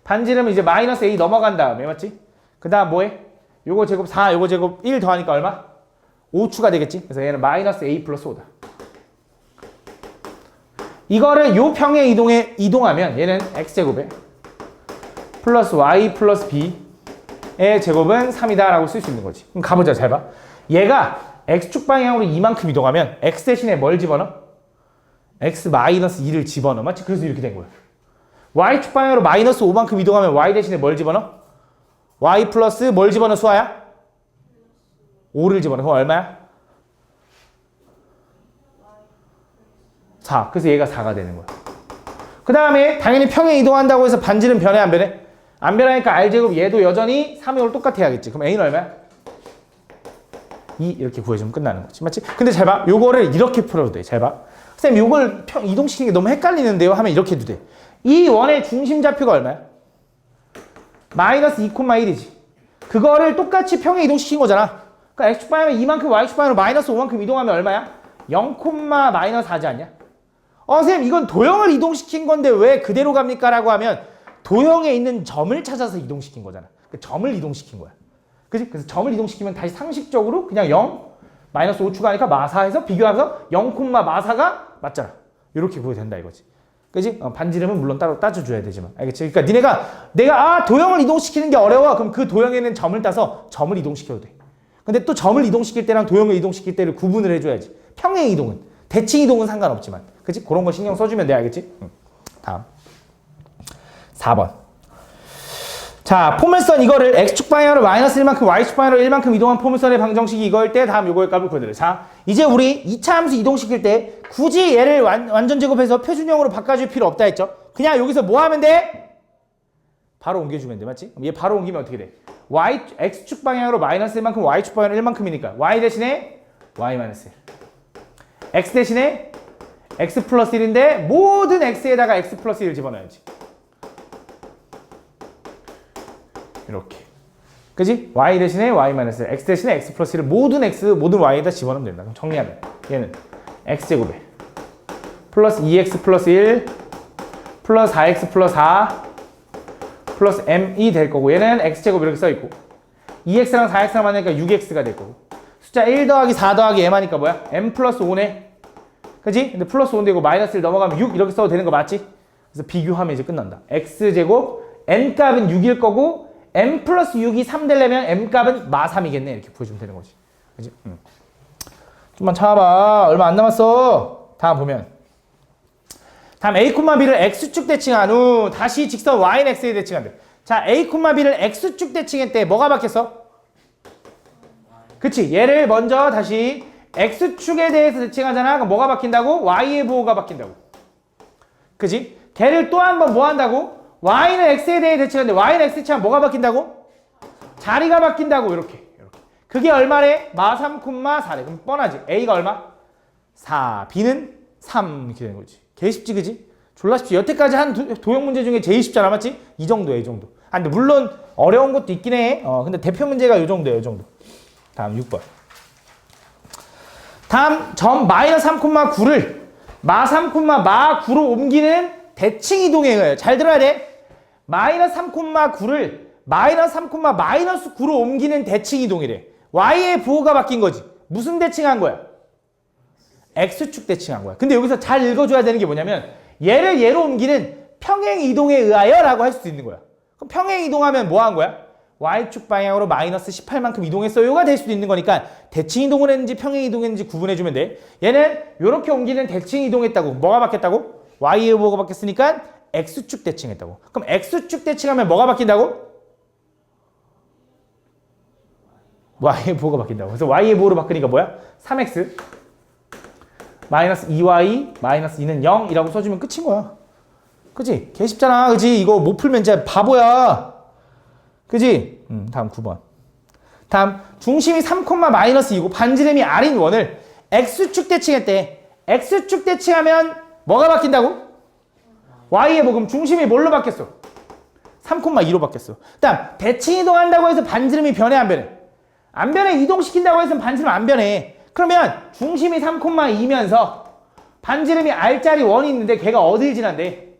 반지름은 이제 마이너스 a 넘어간 다음에, 맞지? 그 다음 뭐해? 요거 제곱 4, 요거 제곱 1 더하니까 얼마? 5추가 되겠지? 그래서 얘는 마이너스 a 플러스 5다. 이거를 요 평행 이동에 이동하면 얘는 x제곱에 플러스 y 플러스 b의 제곱은 3이다 라고 쓸 수 있는 거지. 그럼 가보자. 잘 봐. 얘가 x축 방향으로 이만큼 이동하면 x 대신에 뭘 집어넣어? x 마이너스 2를 집어넣어. 맞지? 그래서 이렇게 된 거야. y축 방향으로 마이너스 5만큼 이동하면 y 대신에 뭘 집어넣어? y 플러스 뭘 집어넣어, 수아야? 5를 집어넣어. 그럼 얼마야? 4. 그래서 얘가 4가 되는 거야. 그 다음에 당연히 평행 이동한다고 해서 반지름 변해 안 변해? 안 변하니까 r제곱 얘도 여전히 3을 똑같아야겠지. 그럼 a는 얼마야? 2 이렇게 구해주면 끝나는 거지. 맞지? 근데 잘 봐. 요거를 이렇게 풀어도 돼. 잘 봐. 쌤 요걸 이동시키는 게 너무 헷갈리는데요? 하면 이렇게 해도 돼. 이 원의 중심 좌표가 얼마야? 마이너스 2,1이지. 그거를 똑같이 평행 이동시킨 거잖아. 그러니까 x축 방향은 이만큼 y축 방향으로 마이너스 5만큼 이동하면 얼마야? 0, 마이너스 4지 않냐? 쌤 이건 도형을 이동시킨 건데 왜 그대로 갑니까? 라고 하면 도형에 있는 점을 찾아서 이동시킨 거잖아. 그러니까 점을 이동시킨 거야. 그치? 그래서 점을 이동시키면 다시 상식적으로 그냥 0, 마이너스 5 추가하니까 마사해서 비교하면서 0, 마사가 맞잖아. 이렇게 구해도 된다 이거지. 그치? 반지름은 물론 따로 따져줘야 되지만. 알겠지? 그러니까 내가 도형을 이동시키는 게 어려워. 그럼 그 도형에는 점을 따서 점을 이동시켜도 돼. 근데 또 점을 이동시킬 때랑 도형을 이동시킬 때를 구분을 해줘야지. 평행 이동은. 대칭 이동은 상관없지만. 그치? 그런 거 신경 써주면 돼. 알겠지? 다음. 4번. 자, 포물선 이거를 x축 방향으로 마이너스 1만큼, y축 방향으로 1만큼 이동한 포물선의 방정식이 이거일 때 다음 요거의 값을 구해드려. 자, 이제 우리 2차 함수 이동시킬 때 굳이 얘를 완전 제곱해서 표준형으로 바꿔줄 필요 없다 했죠? 그냥 여기서 뭐 하면 돼? 바로 옮겨주면 돼, 맞지? 얘 바로 옮기면 어떻게 돼? x축 방향으로 마이너스 1만큼, y축 방향으로 1만큼이니까 y 대신에 y 마이너스 1. x 대신에 x 플러스 1인데 모든 x에다가 x 플러스 1을 집어넣어야지. 이렇게. 그지? y 대신에 y 마이너스 1, x 대신에 x 플러스 1을 모든 x, 모든 y에다 집어넣으면 된다. 그럼 정리하면 얘는 x제곱에 플러스 2x 플러스 1 플러스 4x 플러스 4 플러스 m이 될 거고 얘는 x제곱 이렇게 써있고 2x랑 4x랑 만나니까 6x가 될 거고 숫자 1 더하기 4 더하기 m 하니까 뭐야? m 플러스 5네. 그지? 근데 플러스 5인데 이거 마이너스 1 넘어가면 6 이렇게 써도 되는 거 맞지? 그래서 비교하면 이제 끝난다. x제곱 n 값은 6일 거고 m 플러스 6이 3 되려면 m 값은 마 3이겠네. 이렇게 보여주면 되는 거지. 그지? 좀만 참아봐. 얼마 안 남았어. 다음 보면 다음 a, b를 x축 대칭한 후 다시 직선 y는 x에 대칭한대. 자, a, b를 x축 대칭했대. 뭐가 바뀌었어? 그치? 얘를 먼저 다시 x축에 대해서 대칭하잖아. 그럼 뭐가 바뀐다고? y의 부호가 바뀐다고. 그치? 걔를 또 한 번 뭐 한다고? y는 x에 대해 대칭하는데 y는 x 대칭하면 뭐가 바뀐다고? 자리가 바뀐다고. 이렇게. 그게 얼마래? 마 3, 4래. 그럼 뻔하지. a가 얼마? 4. b는 3 이렇게 되는 거지. 개 쉽지, 그지? 졸라 쉽지. 여태까지 한 도형 문제 중에 제일 쉽잖아, 맞지? 이 정도야, 이 정도. 아, 근데 물론 어려운 것도 있긴 해. 근데 대표 문제가 이 정도야, 이 정도. 다음 6번. 다음 점 마이너스 3,9를 마 3, 마 9로 옮기는 대칭 이동에 의해요. 잘 들어야 돼. 마이너스 3,9를 마이너스 3, 마이너스 9로 옮기는 대칭 이동이래. y의 부호가 바뀐 거지. 무슨 대칭한 거야? x축 대칭한 거야. 근데 여기서 잘 읽어줘야 되는 게 뭐냐면 얘를 얘로 옮기는 평행 이동에 의하여 라고 할 수도 있는 거야. 그럼 평행 이동하면 뭐 한 거야? y축 방향으로 마이너스 18만큼 이동했어요가 될 수도 있는 거니까 대칭 이동을 했는지 평행 이동했는지 구분해주면 돼. 얘는 이렇게 옮기는 대칭 이동했다고. 뭐가 바뀌었다고? y의 부호가 바뀌었으니까 x축 대칭했다고. 그럼 x축 대칭하면 뭐가 바뀐다고? y의 부호가 바뀐다고. 그래서 y의 부호로 바꾸니까 뭐야? 3x 마이너스 2y 마이너스 2는 0이라고 써주면 끝인 거야. 그지? 개 쉽잖아. 그지? 이거 못 풀면 진짜 바보야. 그지? 다음 9번. 다음 중심이 3, 마이너스 2고 반지름이 r인 원을 x축 대칭했대. x축 대칭하면 뭐가 바뀐다고? y의 부호. 중심이 뭘로 바뀌었어? 3,2로 바뀌었어. 다음 대칭 이동한다고 해서 반지름이 변해 안 변해? 안 변해. 이동시킨다고 해서 반지름 안 변해. 그러면 중심이 3,2면서 반지름이 r짜리 원이 있는데 걔가 어딜 지난대?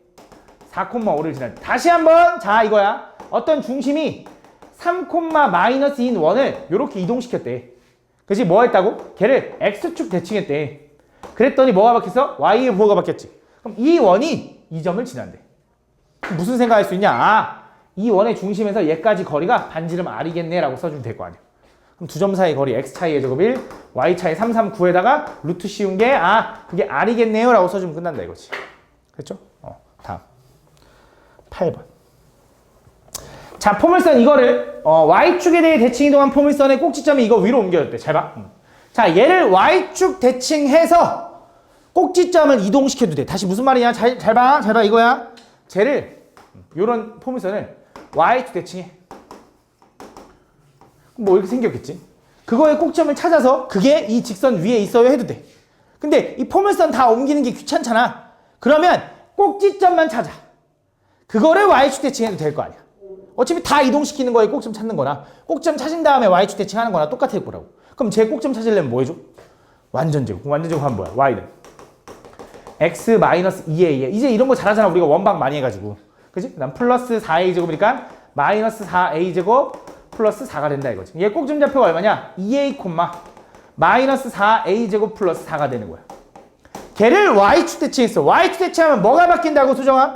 4,5를 지난대. 다시 한번 자 이거야. 어떤 중심이 3, 마이너스 2인 원을 이렇게 이동시켰대. 그치? 뭐 했다고? 걔를 x축 대칭했대. 그랬더니 뭐가 바뀌었어? y의 부호가 바뀌었지. 그럼 이 원이 이 점을 지난대. 무슨 생각할 수 있냐? 아, 이 원의 중심에서 얘까지 거리가 반지름 r이겠네 라고 써주면 될 거 아니야. 그럼 두 점 사이 거리 x 차이의 제곱 1, y 차이 3, 9에다가 루트 씌운 게 그게 r이겠네요 라고 써주면 끝난다 이거지. 그렇죠? 다음 8번. 자, 포물선 이거를 y축에 대해 대칭 이동한 포물선의 꼭지점이 이거 위로 옮겨졌대. 잘 봐. 자, 얘를 y축 대칭해서 꼭지점을 이동시켜도 돼. 다시 무슨 말이냐? 잘 봐. 잘 봐. 이거야. 쟤를 요런 포물선을 y축 대칭해. 뭐 이렇게 생겼겠지. 그거의 꼭지점을 찾아서 그게 이 직선 위에 있어요 해도 돼. 근데 이 포물선 다 옮기는 게 귀찮잖아. 그러면 꼭지점만 찾아. 그거를 y축 대칭해도 될 거 아니야. 어차피 다 이동시키는 거에 꼭지점 찾는 거나 꼭지점 찾은 다음에 y축 대칭하는 거나 똑같을 거라고. 그럼 제 꼭지점 찾으려면 뭐 해줘? 완전제곱. 완전제곱 하면 뭐야? y는 x 마이너스 2a. 이제 이런 거 잘하잖아. 우리가 원방 많이 해가지고. 그치? 그 다음 플러스 4a 제곱이니까 마이너스 4a 제곱 플러스 4가 된다 이거지. 얘 꼭지점 좌표가 얼마냐? 2a, 마이너스 4a 제곱 플러스 4가 되는 거야. 걔를 y축 대칭했어. y축 대칭하면 뭐가 바뀐다고 수정아?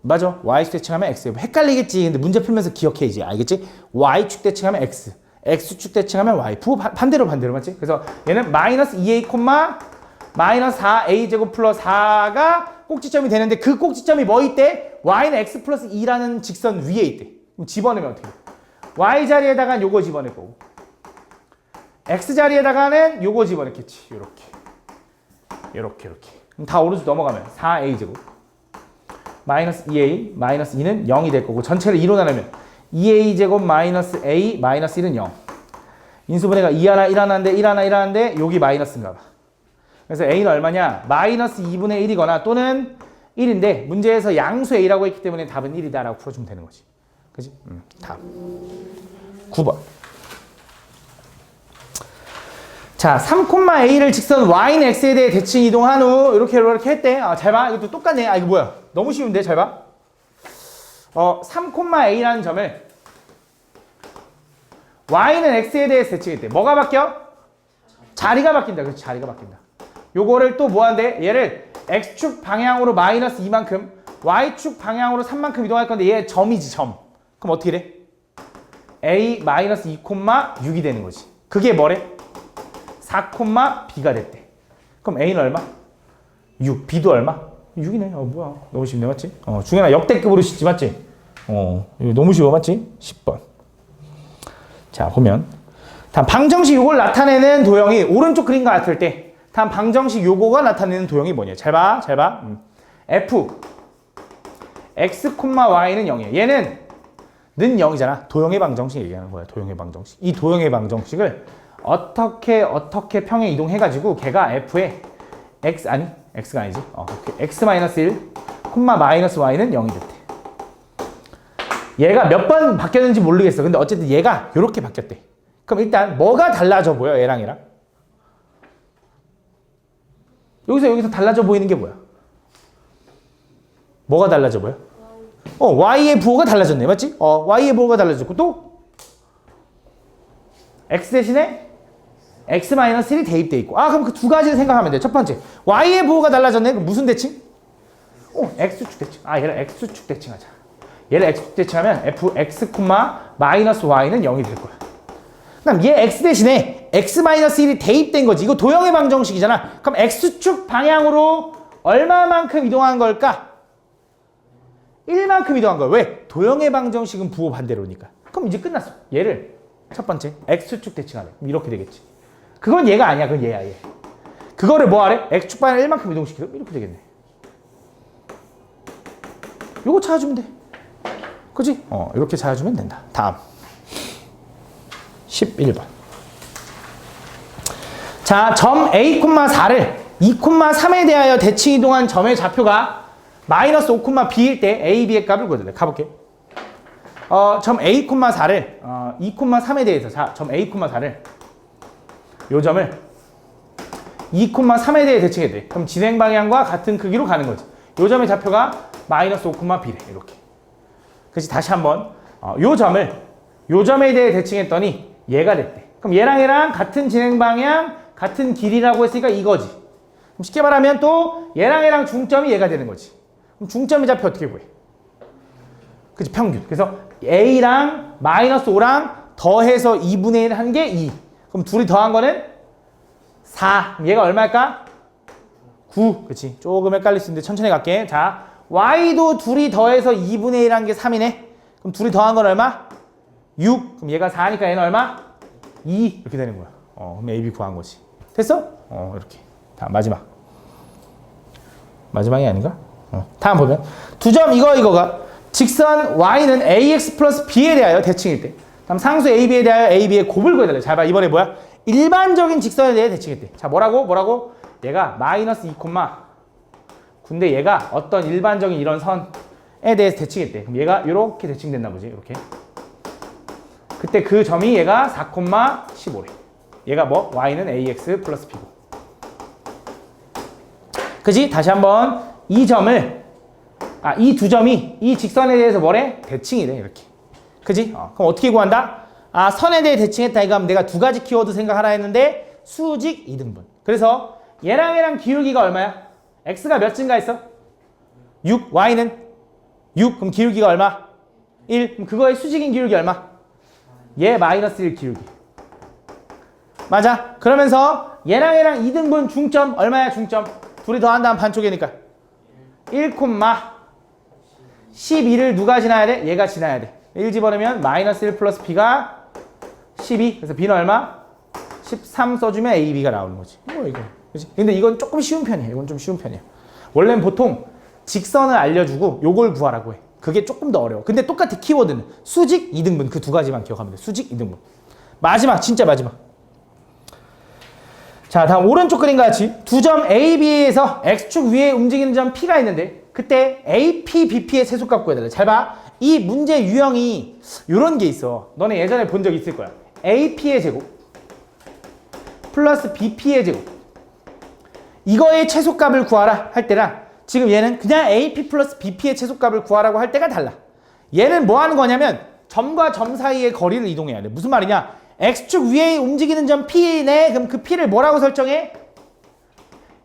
맞아. y축 대칭하면 x. 헷갈리겠지. 근데 문제 풀면서 기억해 이제. 알겠지? y축 대칭하면 x. x축 대칭하면 y. 부호 반대로 맞지? 그래서 얘는 마이너스 2a, 마이너스 4a제곱 플러스 4가 꼭지점이 되는데 그 꼭지점이 뭐 있대? y는 x 플러스 2라는 직선 위에 있대. 그럼 집어넣으면 어떻게 돼? y 자리에다가 요거 집어넣을 거고 x 자리에다가는 요거 집어넣겠지. 요렇게. 그럼 다 오른쪽 넘어가면 4a제곱 마이너스 2a 마이너스 2는 0이 될 거고 전체를 2로 나누면 2a제곱 마이너스 a 마이너스 1은 0. 인수분해가 2 하나 1 하나인데 1 하나 1 하나인데 여기 마이너스인가 봐. 그래서 a는 얼마냐? 마이너스 2분의 1이거나 또는 1인데 문제에서 양수 a라고 했기 때문에 답은 1이다 라고 풀어주면 되는 거지. 그지? 다음 9번. 자, 3,a를 직선 y는 x에 대해 대칭 이동한 후 이렇게 했대. 잘 봐. 이것도 똑같네. 이거 뭐야? 너무 쉬운데? 잘 봐. 3,a라는 점을 y는 x에 대해서 대칭했대. 뭐가 바뀌어? 자리가 바뀐다. 그렇지, 자리가 바뀐다. 요거를 또 뭐 한대? 얘를 x축 방향으로 마이너스 2만큼, y축 방향으로 3만큼 이동할 건데 얘 점이지, 점. 그럼 어떻게 돼? a 마이너스 2,6이 되는 거지. 그게 뭐래? 4,b가 됐대. 그럼 a는 얼마? 6. b도 얼마? 6이네. 뭐야. 너무 쉽네, 맞지? 중현아 역대급으로 쉽지, 맞지? 이거 너무 쉬워, 맞지? 10번. 자, 보면 다음 방정식 요걸 나타내는 도형이 오른쪽 그림과 같을 때 다음 방정식 요거가 나타내는 도형이 뭐냐? 잘 봐. f x, y는 0이야. 얘는 는 0이잖아. 도형의 방정식 얘기하는 거야. 도형의 방정식. 이 도형의 방정식을 어떻게 평행 이동해가지고 걔가 f의 x가 아니지. x-1, 마이너스 y는 0이 됐대. 얘가 몇 번 바뀌었는지 모르겠어. 근데 어쨌든 얘가 이렇게 바뀌었대. 그럼 일단 뭐가 달라져 보여? 얘랑 여기서 달라져 보이는 게 뭐야? 뭐가 달라져 보여? y의 부호가 달라졌네. 맞지? y의 부호가 달라졌고 또 x 대신에 x-1이 대입돼 있고. 그럼 그 두 가지를 생각하면 돼. 첫 번째, y의 부호가 달라졌네. 그럼 무슨 대칭? x축 대칭. 얘를 x축 대칭하자. 얘를 x축 대칭하면 fx, 마이너스 y는 0이 될 거야. 그다음 얘 x 대신에 x-1이 대입된 거지. 이거 도형의 방정식이잖아. 그럼 x축 방향으로 얼마만큼 이동한 걸까? 1만큼 이동한 거야. 왜? 도형의 방정식은 부호 반대로니까. 그럼 이제 끝났어. 얘를 첫 번째 x축 대칭하래. 이렇게 되겠지. 그건 얘가 아니야. 그건 얘야, 얘. 그거를 뭐 하래? x축 방향 1만큼 이동시키래. 이렇게 되겠네. 요거 찾아주면 돼. 그치? 이렇게 찾아주면 된다. 다음 11번. 자, 점 a,4를 2,3에 대하여 대칭 이동한 점의 좌표가 마이너스 5,b일 때 a, b의 값을 구해야 돼. 가볼게. 점 a,4를 2,3에 대해서 점 a,4를 요 점을 2,3에 대해 대칭해야 돼. 그럼 진행 방향과 같은 크기로 가는 거지. 요 점의 좌표가 마이너스 5,b래. 이렇게. 그래서 다시 한번 요 점에 대해 대칭했더니 얘가 됐대. 그럼 얘랑 같은 진행 방향, 같은 길이라고 했으니까 이거지. 그럼 쉽게 말하면 또 얘랑 중점이 얘가 되는 거지. 그럼 중점의 좌표 어떻게 구해? 그치, 평균. 그래서 a랑 마이너스 5랑 더해서 2분의 1 한 게 2. 그럼 둘이 더한 거는 4. 그럼 얘가 얼마일까? 9. 그치. 조금 헷갈릴 수 있는데 천천히 갈게. 자, y도 둘이 더해서 2분의 1 한 게 3이네. 그럼 둘이 더한 건 얼마? 6. 그럼 얘가 4니까 얘는 얼마? 2. 이렇게 되는 거야. 그럼 a, b 구한 거지. 됐어? 이렇게. 다음 마지막이 아닌가? 다음 보면 두 점 이거가 직선 y는 ax 플러스 b에 대하여 대칭일 때 다음 상수 ab에 대하여 ab의 곱을 구해달래. 잘 봐. 이번에 뭐야? 일반적인 직선에 대해 대칭했대. 자, 뭐라고? 얘가 마이너스 2, 근데 얘가 어떤 일반적인 이런 선에 대해서 대칭했대. 그럼 얘가 이렇게 대칭됐나 보지. 이렇게. 그때 그 점이 얘가 4,15래. 얘가 뭐? y는 ax 플러스 b고. 그지? 다시 한번 이 두 점이 이 직선에 대해서 뭐래? 대칭이래. 이렇게. 그지? 그럼 어떻게 구한다? 선에 대해 대칭했다. 이거 하면 내가 두 가지 키워드 생각하라 했는데 수직 이등분. 그래서 얘랑 기울기가 얼마야? x가 몇 증가했어? 6. y는 6. 그럼 기울기가 얼마? 1. 그럼 그거의 수직인 기울기 얼마? 얘 마이너스 1 기울기. 맞아. 그러면서 얘랑 얘랑 2등분 중점 얼마야 중점? 둘이 더한다면 반쪽이니까 1,12를 누가 지나야 돼? 얘가 지나야 돼. 1 집어넣으면 마이너스 1 플러스 b가 12. 그래서 b는 얼마? 13 써주면 a, b가 나오는 거지. 뭐 이거. 그치? 근데 이건 조금 쉬운 편이야. 이건 좀 쉬운 편이야. 원래는 보통 직선을 알려주고 요걸 구하라고 해. 그게 조금 더 어려워. 근데 똑같아. 키워드는 수직, 2등분 그 두 가지만 기억하면 돼. 수직, 2등분. 마지막, 진짜 마지막. 자, 다음 오른쪽 그림과 같이 두 점 A, B에서 X축 위에 움직이는 점 P가 있는데 그때 AP, BP의 최소값 구해달래. 잘 봐. 이 문제 유형이 이런 게 있어. 너네 예전에 본 적 있을 거야. AP의 제곱 플러스 BP의 제곱 이거의 최소값을 구하라 할 때랑 지금 얘는 그냥 AP 플러스 BP의 최소값을 구하라고 할 때가 달라. 얘는 뭐 하는 거냐면 점과 점 사이의 거리를 이동해야 돼. 무슨 말이냐? X축 위에 움직이는 점 P네. 그럼 그 P를 뭐라고 설정해?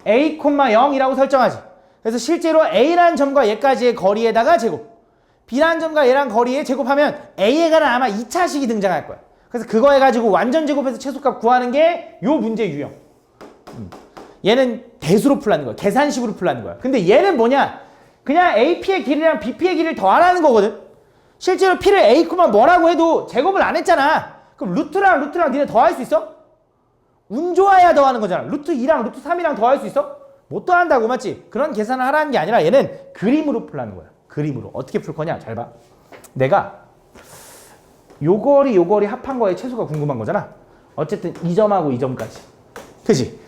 A, 0이라고 설정하지. 그래서 실제로 A라는 점과 얘까지의 거리에다가 제곱 B라는 점과 얘랑 거리에 제곱하면 A에 관한 아마 2차식이 등장할 거야. 그래서 그거 해가지고 완전 제곱해서 최소값 구하는 게 요 문제 유형. 얘는 대수로 풀라는 거야. 계산식으로 풀라는 거야. 근데 얘는 뭐냐? 그냥 AP의 길이랑 BP의 길이를 더하라는 거거든. 실제로 P를 A, 뭐라고 해도 제곱을 안 했잖아. 그럼 루트랑 니네 더할 수 있어? 운 좋아야 더하는 거잖아. 루트 2랑 루트 3이랑 더할 수 있어? 못 더한다고, 맞지? 그런 계산을 하라는 게 아니라 얘는 그림으로 풀라는 거야. 그림으로. 어떻게 풀 거냐? 잘 봐. 내가 요 거리 합한 거의 최소가 궁금한 거잖아. 어쨌든 이 점하고 이 점까지. 그치?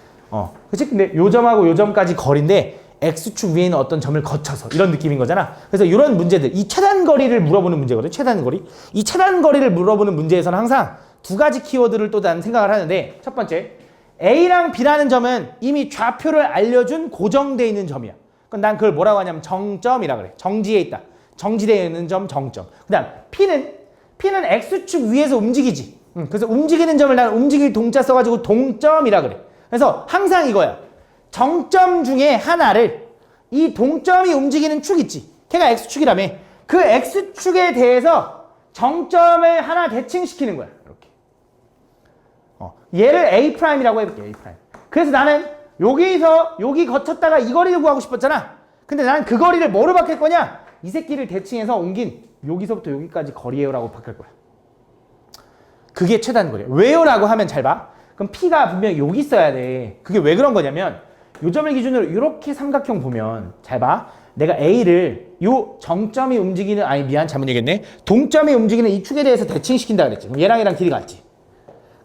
그치? 근데 요 점하고 요 점까지 거리인데 X축 위에 있는 어떤 점을 거쳐서 이런 느낌인 거잖아. 그래서 이런 문제들, 이 최단거리를 물어보는 문제거든. 최단거리. 이 최단거리를 물어보는 문제에서는 항상 두 가지 키워드를 또 나는 생각을 하는데 첫 번째, A랑 B라는 점은 이미 좌표를 알려준 고정되어 있는 점이야. 그럼 난 그걸 뭐라고 하냐면 정점이라 그래. 정지에 있다. 정지되어 있는 점 정점. 그 다음 P는 X축 위에서 움직이지. 그래서 움직이는 점을 나는 움직일 동자 써가지고 동점이라 그래. 그래서 항상 이거야. 정점 중에 하나를 이 동점이 움직이는 축 있지. 걔가 X축이라며. 그 X축에 대해서 정점을 하나 대칭시키는 거야. 이렇게. 얘를 A'이라고 해볼게. A'. 그래서 나는 여기서 여기 거쳤다가 이 거리를 구하고 싶었잖아. 근데 나는 그 거리를 뭐로 바뀔 거냐? 이 새끼를 대칭해서 옮긴 여기서부터 여기까지 거리예요라고 바뀔 거야. 그게 최단거리야. 왜요? 라고 하면 잘 봐. 그럼 P가 분명히 여기 있어야 돼. 그게 왜 그런 거냐면 요 점을 기준으로 이렇게 삼각형 보면 잘 봐. 내가 A를 요 정점이 움직이는 잘못 얘기했네. 동점이 움직이는 이 축에 대해서 대칭시킨다 그랬지. 그럼 얘랑 길이 같지.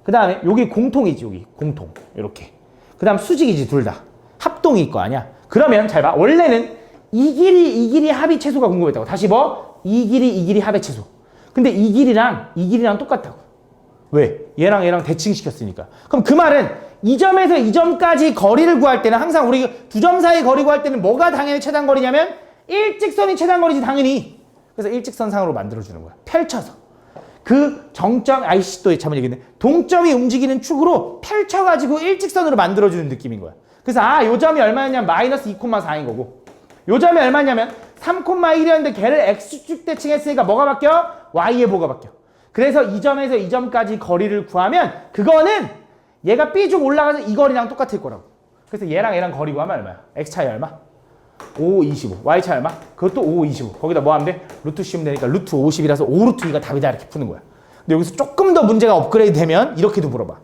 그 다음에 여기 공통이지. 여기 공통. 이렇게. 그 다음 수직이지. 둘 다. 합동이 있고 아니야. 그러면 잘 봐. 원래는 이 길이 합의 최소가 궁금했다고. 다시 뭐? 이 길이 합의 최소. 근데 이 길이랑 똑같다고. 왜? 얘랑 대칭시켰으니까. 그럼 그 말은 이 점에서 이 점까지 거리를 구할 때는 항상 우리 두 점 사이 거리 구할 때는 뭐가 당연히 최단거리냐면 일직선이 최단거리지 당연히. 그래서 일직선상으로 만들어주는 거야. 펼쳐서. 그 정점, 또 잘못 얘기했네. 동점이 움직이는 축으로 펼쳐가지고 일직선으로 만들어주는 느낌인 거야. 그래서 요 점이 얼마였냐면 마이너스 2,4인 거고 요 점이 얼마냐면 3,1이었는데 걔를 X축 대칭했으니까 뭐가 바뀌어? Y예보가 바뀌어. 그래서 이 점에서 이 점까지 거리를 구하면 그거는 얘가 B축 올라가서 이 거리랑 똑같을 거라고. 그래서 얘랑 거리 구하면 얼마야? X 차이 얼마? 5, 25. Y 차이 얼마? 그것도 5, 25. 거기다 뭐 하면 돼? 루트 씌우면 되니까 루트 50이라서 5루트 2가 답이다 이렇게 푸는 거야. 근데 여기서 조금 더 문제가 업그레이드 되면 이렇게도 물어봐.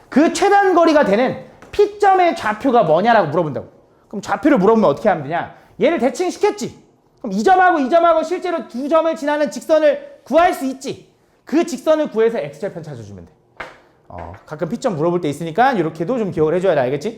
그 최단거리가 되는 P점의 좌표가 뭐냐라고 물어본다고. 그럼 좌표를 물어보면 어떻게 하면 되냐? 얘를 대칭시켰지. 그럼 이 점하고 실제로 두 점을 지나는 직선을 구할 수 있지. 그 직선을 구해서 X절편 찾아주면 돼. 가끔 P점 물어볼 때 있으니까 이렇게도 좀 기억을 해줘야 돼. 알겠지?